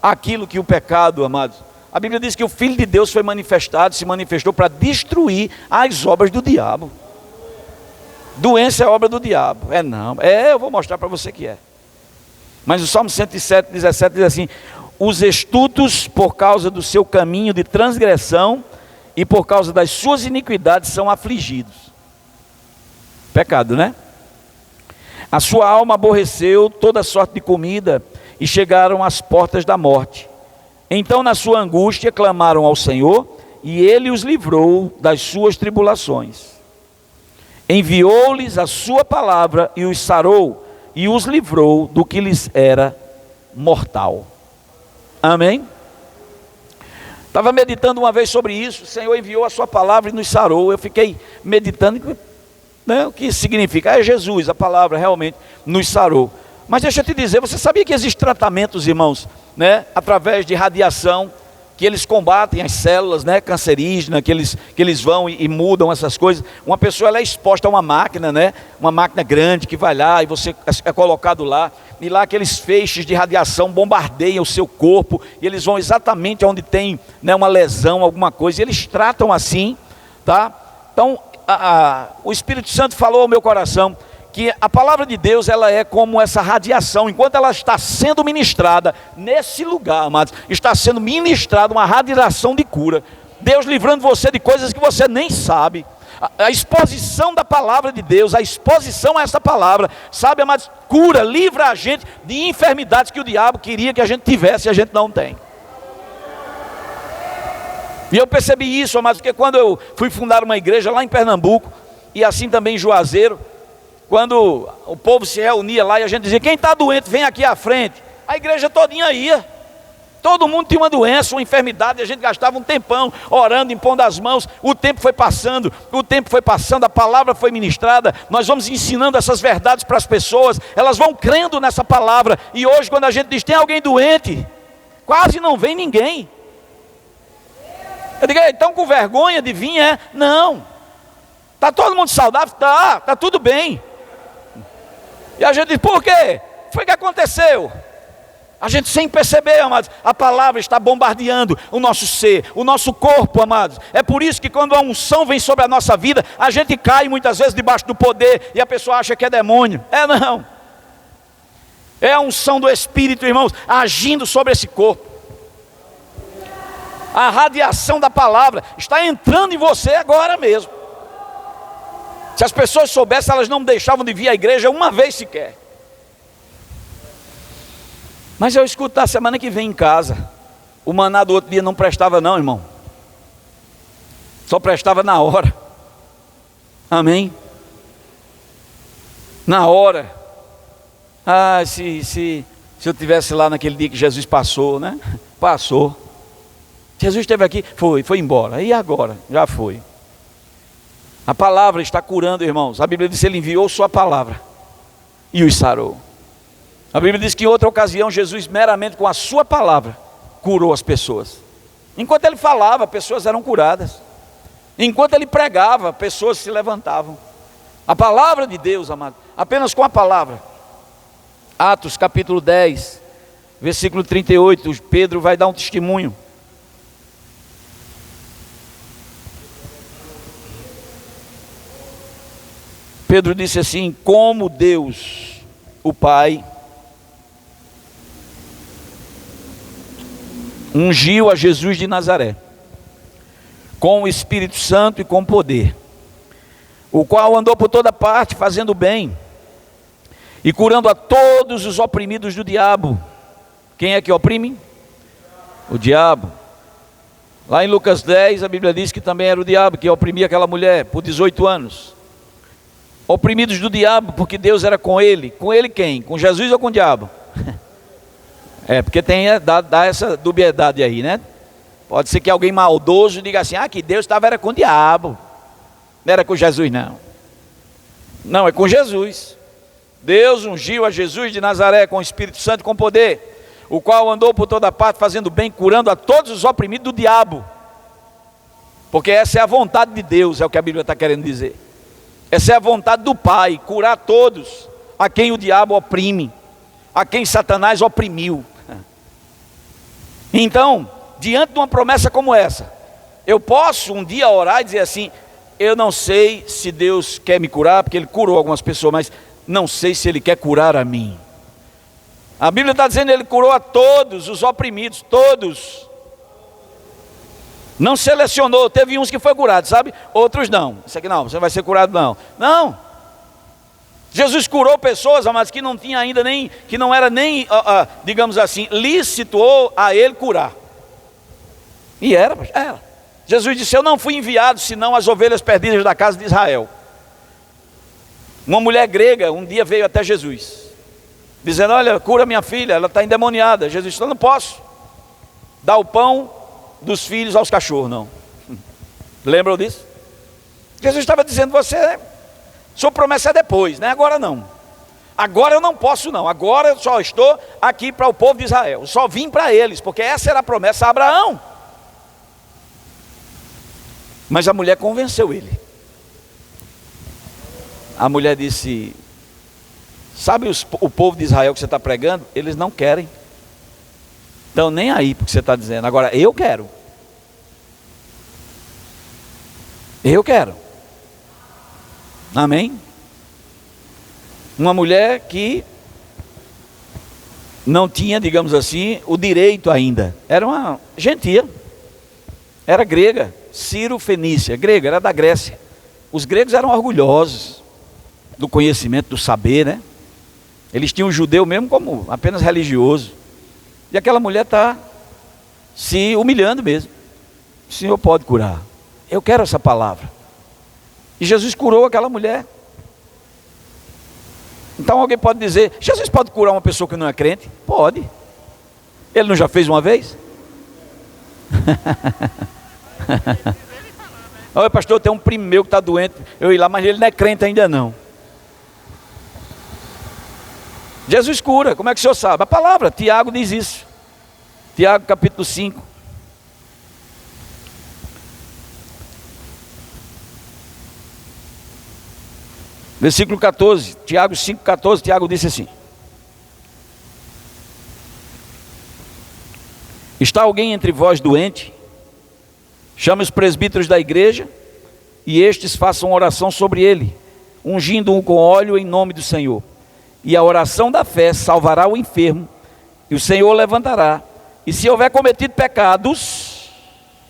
aquilo que o pecado, amados. A Bíblia diz que o Filho de Deus foi manifestado, se manifestou para destruir as obras do diabo. Doença é obra do diabo. Não. Eu vou mostrar para você que é. Mas o Salmo 107, 17 diz assim: os estultos, por causa do seu caminho de transgressão e por causa das suas iniquidades, são afligidos. Pecado, né? A sua alma aborreceu toda sorte de comida e chegaram às portas da morte. Então, na sua angústia, clamaram ao Senhor e Ele os livrou das suas tribulações. Enviou-lhes a sua palavra e os sarou e os livrou do que lhes era mortal. Amém? Estava meditando uma vez sobre isso. O Senhor enviou a sua palavra e nos sarou. Eu fiquei meditando. né? O que significa? É Jesus, a palavra realmente nos sarou. Mas deixa eu te dizer, você sabia que existem tratamentos, irmãos, né? Através de radiação, que eles combatem as células, né, cancerígenas, que eles vão e mudam essas coisas. Uma pessoa, ela é exposta a uma máquina, né, uma máquina grande que vai lá e você é colocado lá, e lá aqueles feixes de radiação bombardeiam o seu corpo, e eles vão exatamente onde tem, né, uma lesão, alguma coisa, e eles tratam assim, tá? Então, o Espírito Santo falou ao meu coração que a palavra de Deus, ela é como essa radiação. Enquanto ela está sendo ministrada nesse lugar, amados, está sendo ministrada uma radiação de cura. Deus livrando você de coisas que você nem sabe. A exposição da palavra de Deus, a exposição a essa palavra, sabe, amados, cura, livra a gente de enfermidades que o diabo queria que a gente tivesse e a gente não tem. E eu percebi isso, amados, porque quando eu fui fundar uma igreja lá em Pernambuco, e assim também em Juazeiro, quando o povo se reunia lá e a gente dizia, quem está doente, vem aqui à frente. A igreja todinha ia. Todo mundo tinha uma doença, uma enfermidade, e a gente gastava um tempão orando, impondo as mãos. O tempo foi passando, a palavra foi ministrada. Nós vamos ensinando essas verdades para as pessoas, elas vão crendo nessa palavra. E hoje, quando a gente diz, tem alguém doente, quase não vem ninguém. Eu digo, então com vergonha de vir, é? Não. Está todo mundo saudável? Está tudo bem. E a gente diz, por quê? Foi o que aconteceu. A gente sem perceber, amados, a palavra está bombardeando o nosso ser, o nosso corpo, amados. É por isso que quando a unção vem sobre a nossa vida, a gente cai muitas vezes debaixo do poder e a pessoa acha que é demônio. É não. É a unção do Espírito, irmãos, agindo sobre esse corpo. A radiação da palavra está entrando em você agora mesmo. Se as pessoas soubessem, elas não deixavam de vir à igreja uma vez sequer. Mas eu escuto a semana que vem em casa, o maná do outro dia não prestava não, irmão. Só prestava na hora. Amém? Na hora. Se eu tivesse lá naquele dia que Jesus passou, né? Passou. Jesus esteve aqui, foi embora. E agora? Já foi. A palavra está curando, irmãos. A Bíblia diz que ele enviou sua palavra e os sarou. A Bíblia diz que em outra ocasião Jesus meramente com a sua palavra curou as pessoas. Enquanto ele falava, pessoas eram curadas. Enquanto ele pregava, pessoas se levantavam. A palavra de Deus, amado, apenas com a palavra. Atos capítulo 10, versículo 38, Pedro vai dar um testemunho. Pedro disse assim, como Deus, o Pai, ungiu a Jesus de Nazaré, com o Espírito Santo e com poder, o qual andou por toda parte fazendo bem, e curando a todos os oprimidos do diabo. Quem é que oprime? O diabo. Lá em Lucas 10, a Bíblia diz que também era o diabo que oprimia aquela mulher por 18 anos. Oprimidos do diabo, porque Deus era com ele. Com ele quem? Com Jesus ou com o diabo? Porque dá essa dubiedade aí, né? Pode ser que alguém maldoso diga assim, que Deus era com o diabo. Não era com Jesus não. Não, é com Jesus. Deus ungiu a Jesus de Nazaré com o Espírito Santo e com poder, o qual andou por toda parte fazendo bem, curando a todos os oprimidos do diabo. Porque essa é a vontade de Deus, é o que a Bíblia está querendo dizer. Essa é a vontade do Pai, curar todos a quem o diabo oprime, a quem Satanás oprimiu. Então, diante de uma promessa como essa, eu posso um dia orar e dizer assim, eu não sei se Deus quer me curar, porque Ele curou algumas pessoas, mas não sei se Ele quer curar a mim. A Bíblia está dizendo que Ele curou a todos os oprimidos, todos. Não selecionou, teve uns que foi curado, sabe? Outros não. Isso aqui não, você não vai ser curado não. Não. Jesus curou pessoas, mas que não tinha ainda nem, que não era nem, digamos assim, lícito a ele curar. E era. Jesus disse, eu não fui enviado senão as ovelhas perdidas da casa de Israel. Uma mulher grega um dia veio até Jesus, dizendo, olha, cura minha filha, ela está endemoniada. Jesus disse, eu não posso dar o pão dos filhos aos cachorros, não. Lembram disso? Jesus estava dizendo, você Sua promessa é depois, não é agora não. Agora eu não posso não, agora eu só estou aqui para o povo de Israel, eu só vim para eles, porque essa era a promessa a Abraão. Mas a mulher convenceu ele. A mulher disse: sabe o povo de Israel que você está pregando? Eles não querem. Então nem aí porque você está dizendo. Agora eu quero. Eu quero. Amém? Uma mulher que não tinha, digamos assim, o direito ainda. Era uma gentia. Era grega. Ciro-fenícia. Grega, era da Grécia. Os gregos eram orgulhosos do conhecimento, do saber, né? Eles tinham o judeu mesmo como apenas religioso. E aquela mulher está se humilhando mesmo. O Senhor pode curar. Eu quero essa palavra. E Jesus curou aquela mulher. Então alguém pode dizer: Jesus pode curar uma pessoa que não é crente? Pode. Ele não já fez uma vez? Olha, pastor, tem um primo meu que está doente, eu ir lá, mas ele não é crente ainda não. Jesus cura, como é que o senhor sabe? A palavra, Tiago diz isso. Tiago capítulo 5. Versículo 14, Tiago 5,14, Tiago disse assim: está alguém entre vós doente? Chame os presbíteros da igreja, e estes façam oração sobre ele, ungindo-o com óleo em nome do Senhor. E a oração da fé salvará o enfermo, e o Senhor levantará. E se houver cometido pecados,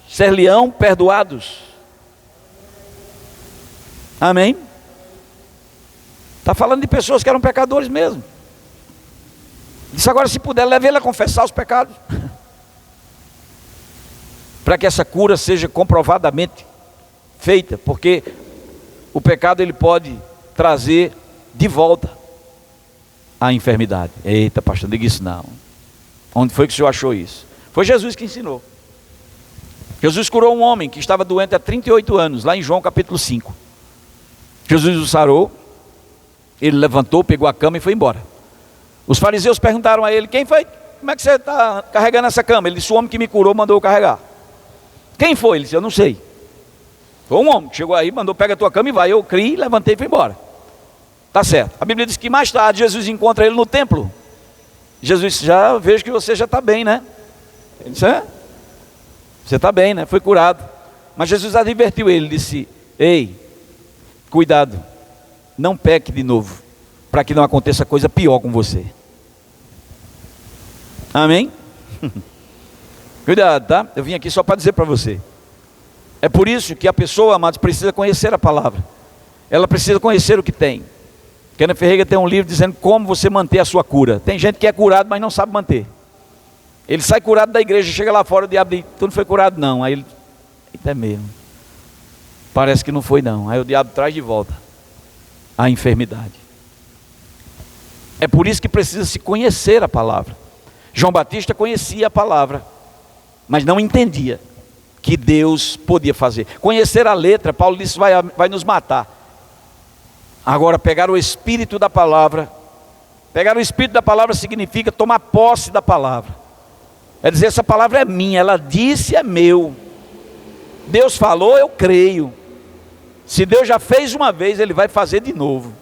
ser-lhe-ão perdoados. Amém? Está falando de pessoas que eram pecadores mesmo. Disse: agora, se puder, leve ele a confessar os pecados, para que essa cura seja comprovadamente feita, porque o pecado ele pode trazer de volta a enfermidade. Eita, pastor, diga isso não. Onde foi que o senhor achou isso? Foi Jesus que ensinou. Jesus curou um homem que estava doente há 38 anos, lá em João capítulo 5. Jesus o sarou, ele levantou, pegou a cama e foi embora. Os fariseus perguntaram a ele: quem foi? Como é que você está carregando essa cama? Ele disse: o homem que me curou mandou eu carregar. Quem foi? Ele disse: eu não sei. Foi um homem que chegou aí, mandou: pega a tua cama e vai. Eu criei, levantei e fui embora. Tá certo. A Bíblia diz que mais tarde Jesus encontra ele no templo. Jesus disse: já vejo que você já está bem, né? Ele disse: é? Você está bem, né? Foi curado. Mas Jesus advertiu ele, disse: ei, cuidado, não peque de novo, para que não aconteça coisa pior com você. Amém? Cuidado, tá? Eu vim aqui só para dizer para você. É por isso que a pessoa, amados, precisa conhecer a palavra. Ela precisa conhecer o que tem. Kenneth Ferreira tem um livro dizendo como você manter a sua cura. Tem gente que é curado, mas não sabe manter. Ele sai curado da igreja, chega lá fora, o diabo diz: tu não foi curado não. Aí ele: eita, é mesmo, parece que não foi não. Aí o diabo traz de volta a enfermidade. É por isso que precisa se conhecer a palavra. João Batista conhecia a palavra, mas não entendia que Deus podia fazer. Conhecer a letra, Paulo disse, vai nos matar. Agora, pegar o espírito da palavra. Pegar o espírito da palavra significa tomar posse da palavra. É dizer: essa palavra é minha, ela disse, é meu. Deus falou, eu creio. Se Deus já fez uma vez, Ele vai fazer de novo.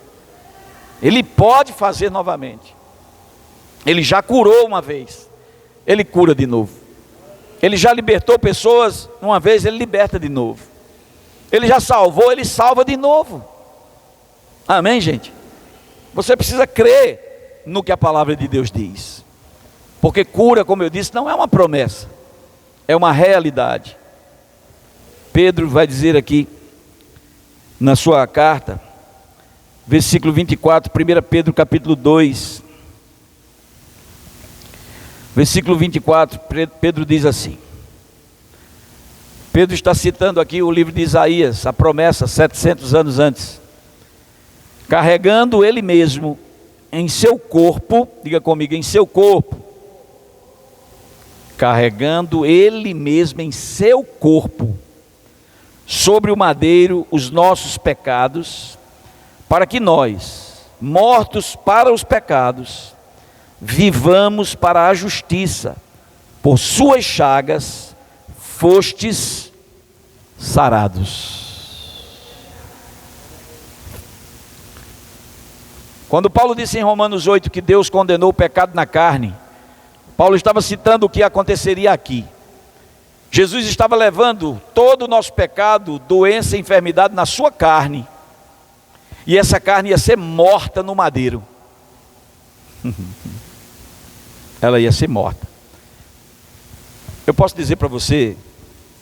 Ele pode fazer novamente. Ele já curou uma vez, Ele cura de novo. Ele já libertou pessoas uma vez, Ele liberta de novo. Ele já salvou, Ele salva de novo. Amém, gente? Você precisa crer no que a palavra de Deus diz. Porque cura, como eu disse, não é uma promessa, é uma realidade. Pedro vai dizer aqui, na sua carta, versículo 24, 1 Pedro capítulo 2, versículo 24, Pedro diz assim. Pedro está citando aqui o livro de Isaías, a promessa 700 anos antes. Carregando ele mesmo em seu corpo, diga comigo, em seu corpo. Carregando ele mesmo em seu corpo, sobre o madeiro, os nossos pecados, para que nós, mortos para os pecados, vivamos para a justiça. Por suas chagas fostes sarados. Quando Paulo disse em Romanos 8 que Deus condenou o pecado na carne, Paulo estava citando o que aconteceria aqui. Jesus estava levando todo o nosso pecado, doença e enfermidade na sua carne, e essa carne ia ser morta no madeiro. Ela ia ser morta. Eu posso dizer para você,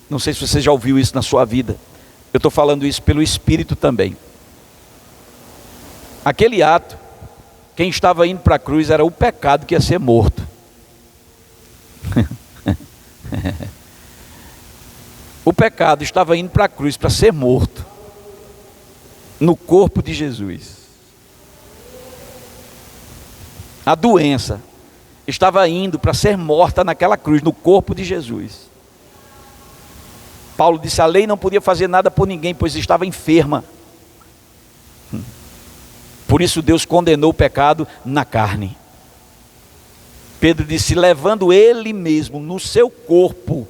não sei se você já ouviu isso na sua vida, eu estou falando isso pelo Espírito também. Aquele ato, quem estava indo para a cruz era o pecado que ia ser morto. O pecado estava indo para a cruz para ser morto no corpo de Jesus. A doença estava indo para ser morta naquela cruz, no corpo de Jesus. Paulo disse: a lei não podia fazer nada por ninguém, pois estava enferma. Por isso Deus condenou o pecado na carne. Pedro disse: levando ele mesmo no seu corpo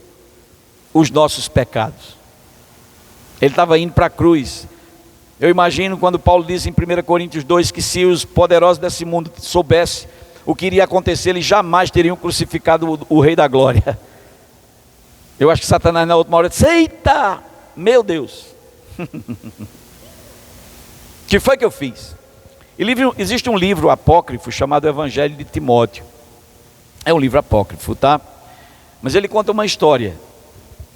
os nossos pecados. Ele estava indo para a cruz. Eu imagino quando Paulo diz em 1 Coríntios 2 que se os poderosos desse mundo soubessem o que iria acontecer, eles jamais teriam crucificado o Rei da Glória. Eu acho que Satanás na última hora disse: eita, meu Deus, que foi que eu fiz? Existe um livro apócrifo chamado Evangelho de Timóteo. É um livro apócrifo, tá? Mas ele conta uma história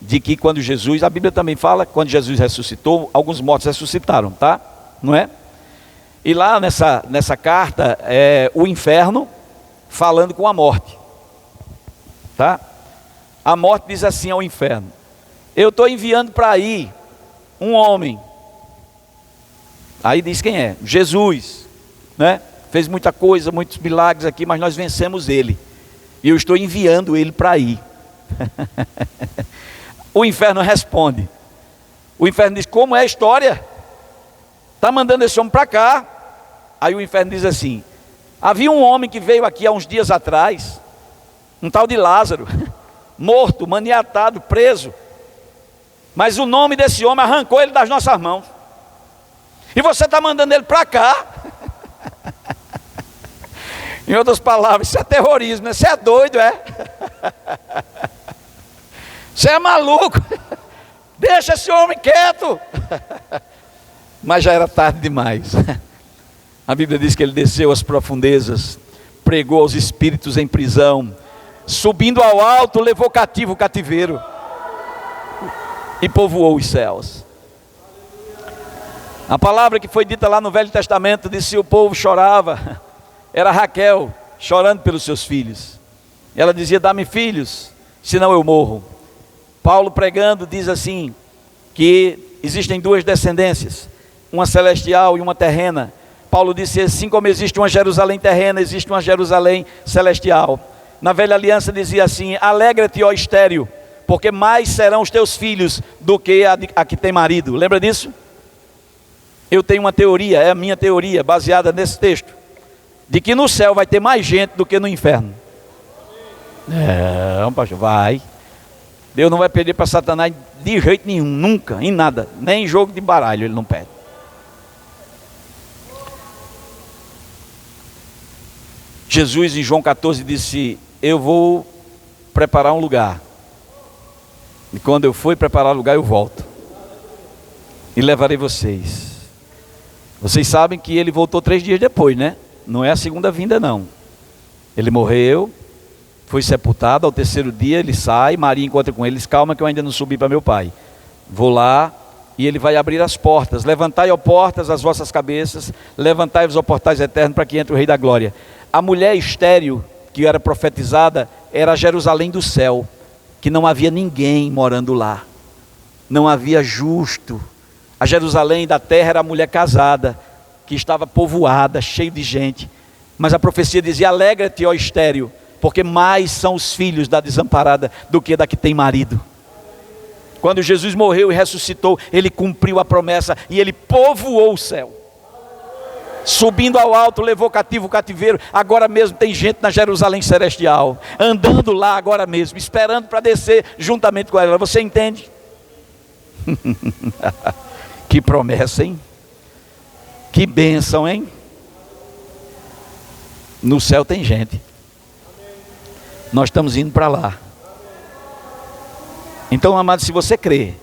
de que quando Jesus, a Bíblia também fala, quando Jesus ressuscitou, alguns mortos ressuscitaram, tá? Não é? E lá nessa carta, o inferno falando com a morte, tá? A morte diz assim ao inferno: eu estou enviando para aí um homem. Aí diz quem é? Jesus, né? Fez muita coisa, muitos milagres aqui, mas nós vencemos ele. E eu estou enviando ele para aí. O inferno responde. O inferno diz: como é a história? Está mandando esse homem para cá. Aí o inferno diz assim: havia um homem que veio aqui há uns dias atrás, um tal de Lázaro, morto, maniatado, preso. Mas o nome desse homem arrancou ele das nossas mãos. E você está mandando ele para cá. Em outras palavras, isso é terrorismo, né? Você é doido, é? Você é maluco. Deixa esse homem quieto. Mas já era tarde demais. A Bíblia diz que ele desceu às profundezas, pregou aos espíritos em prisão, subindo ao alto, levou cativo o cativeiro e povoou os céus. A palavra que foi dita lá no Velho Testamento disse que o povo chorava. Era Raquel chorando pelos seus filhos. Ela dizia: dá-me filhos, senão eu morro. Paulo pregando diz assim, que existem duas descendências, uma celestial e uma terrena. Paulo disse: assim como existe uma Jerusalém terrena, existe uma Jerusalém celestial. Na velha aliança dizia assim: alegra-te, ó estéril, porque mais serão os teus filhos do que a que tem marido. Lembra disso? Eu tenho uma teoria, é a minha teoria, baseada nesse texto, de que no céu vai ter mais gente do que no inferno. Pastor, vai. Deus não vai perder para Satanás de jeito nenhum, nunca, em nada, nem em jogo de baralho ele não perde. Jesus em João 14 disse: eu vou preparar um lugar, e quando eu for preparar o lugar eu volto e levarei vocês. Vocês sabem que ele voltou 3 dias depois, né? Não é a segunda vinda não. Ele morreu, foi sepultado, ao 3º dia ele sai, Maria encontra com eles: calma que eu ainda não subi para meu pai. Vou lá e ele vai abrir as portas. Levantai, ó portas, as vossas cabeças, levantai-vos, ó portais eternos, para que entre o Rei da Glória. A mulher estéril que era profetizada era a Jerusalém do céu, que não havia ninguém morando lá, não havia justo. A Jerusalém da terra era a mulher casada, que estava povoada, cheio de gente. Mas a profecia dizia: alegra-te, ó estéril, porque mais são os filhos da desamparada do que da que tem marido. Quando Jesus morreu e ressuscitou, ele cumpriu a promessa e ele povoou o céu. Subindo ao alto, levou cativo o cativeiro. Agora mesmo tem gente na Jerusalém celestial, andando lá agora mesmo, esperando para descer juntamente com ela. Você entende? Que promessa, hein? Que bênção, hein? No céu tem gente. Nós estamos indo para lá. Então, amado, se você crê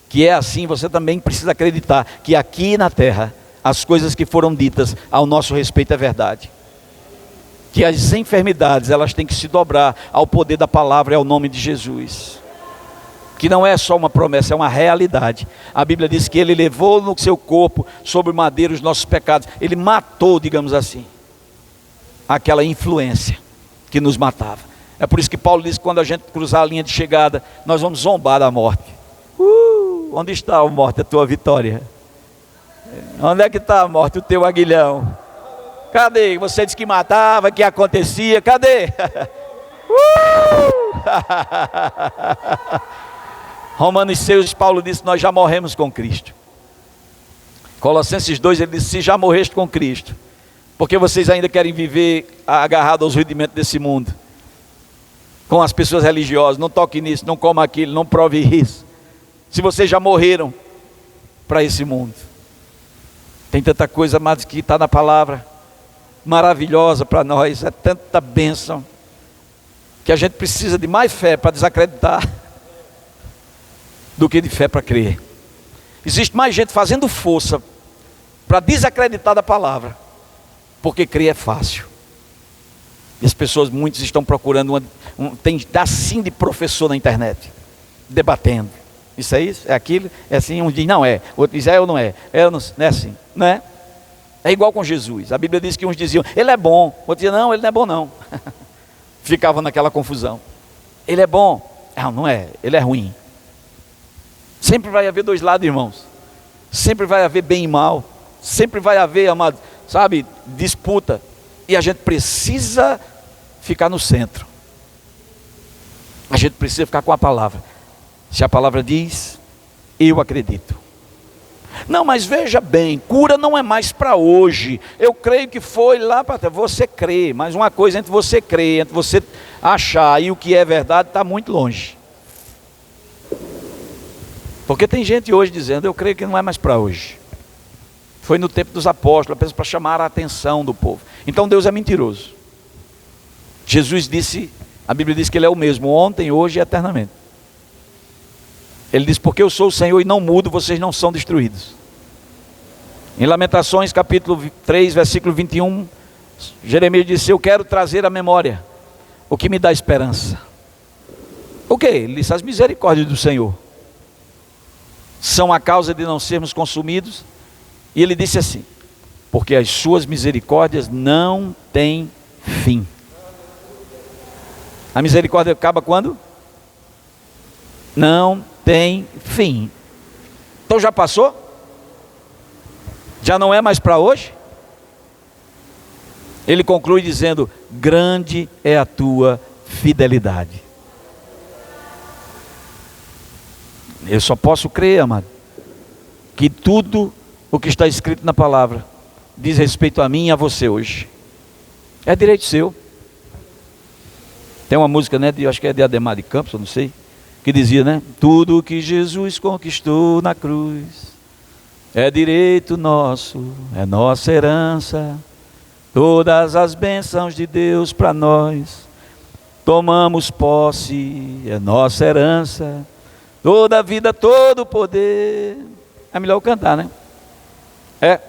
que é assim, você também precisa acreditar que aqui na terra as coisas que foram ditas ao nosso respeito é verdade. Que as enfermidades, elas têm que se dobrar ao poder da palavra e ao nome de Jesus. Que não é só uma promessa, é uma realidade. A Bíblia diz que Ele levou no seu corpo, sobre o madeiro, os nossos pecados. Ele matou, digamos assim, aquela influência que nos matava. É por isso que Paulo diz que quando a gente cruzar a linha de chegada, nós vamos zombar da morte. Onde está a morte, a tua vitória? Onde é que está a morte, o teu aguilhão? Cadê? Você disse que matava, que acontecia, cadê? Romanos 6, Paulo disse, nós já morremos com Cristo. Colossenses 2, ele disse, se já morreste com Cristo, porque vocês ainda querem viver agarrados aos rudimentos desse mundo, com as pessoas religiosas, não toque nisso, não coma aquilo, não prove isso, se vocês já morreram para esse mundo. Tem tanta coisa, amados, que está na palavra, maravilhosa para nós, é tanta bênção, que a gente precisa de mais fé para desacreditar, do que de fé para crer. Existe mais gente fazendo força para desacreditar da palavra, porque crer é fácil. E as pessoas, muitos estão procurando, tem assim de professor na internet, debatendo. Isso é isso? É aquilo? É assim? Um diz não é, o outro diz é ou não é. Não é assim, não é? É igual com Jesus. A Bíblia diz que uns diziam, ele é bom. Outros diziam, não, ele não é bom não. Ficavam naquela confusão. Ele é bom. Não é, ele é ruim. Sempre vai haver dois lados, irmãos. Sempre vai haver bem e mal. Sempre vai haver, amado, sabe, disputa. E a gente precisa ficar no centro. A gente precisa ficar com a palavra. Se a palavra diz, eu acredito. Não, mas veja bem, cura não é mais para hoje. Eu creio que foi lá para... Você crê, mas uma coisa entre você crer, entre você achar e o que é verdade, está muito longe. Porque tem gente hoje dizendo, eu creio que não é mais para hoje. Foi no tempo dos apóstolos, apenas para chamar a atenção do povo. Então Deus é mentiroso. Jesus disse, a Bíblia diz que Ele é o mesmo, ontem, hoje e eternamente. Ele diz, porque eu sou o Senhor e não mudo, vocês não são destruídos. Em Lamentações capítulo 3, versículo 21, Jeremias disse, eu quero trazer à memória o que me dá esperança. O que? Ele disse, as misericórdias do Senhor são a causa de não sermos consumidos. E ele disse assim, porque as suas misericórdias não têm fim. A misericórdia acaba quando? Não tem fim. Então já passou? Já não é mais para hoje? Ele conclui dizendo, grande é a tua fidelidade. Eu só posso crer, amado, que tudo o que está escrito na palavra diz respeito a mim e a você hoje. É direito seu. Tem uma música, né, acho que é de Ademar de Campos, eu não sei, que dizia, né, tudo que Jesus conquistou na cruz é direito nosso, é nossa herança. Todas as bênçãos de Deus para nós tomamos posse, é nossa herança. Toda a vida, todo o poder. É melhor eu cantar, né? É.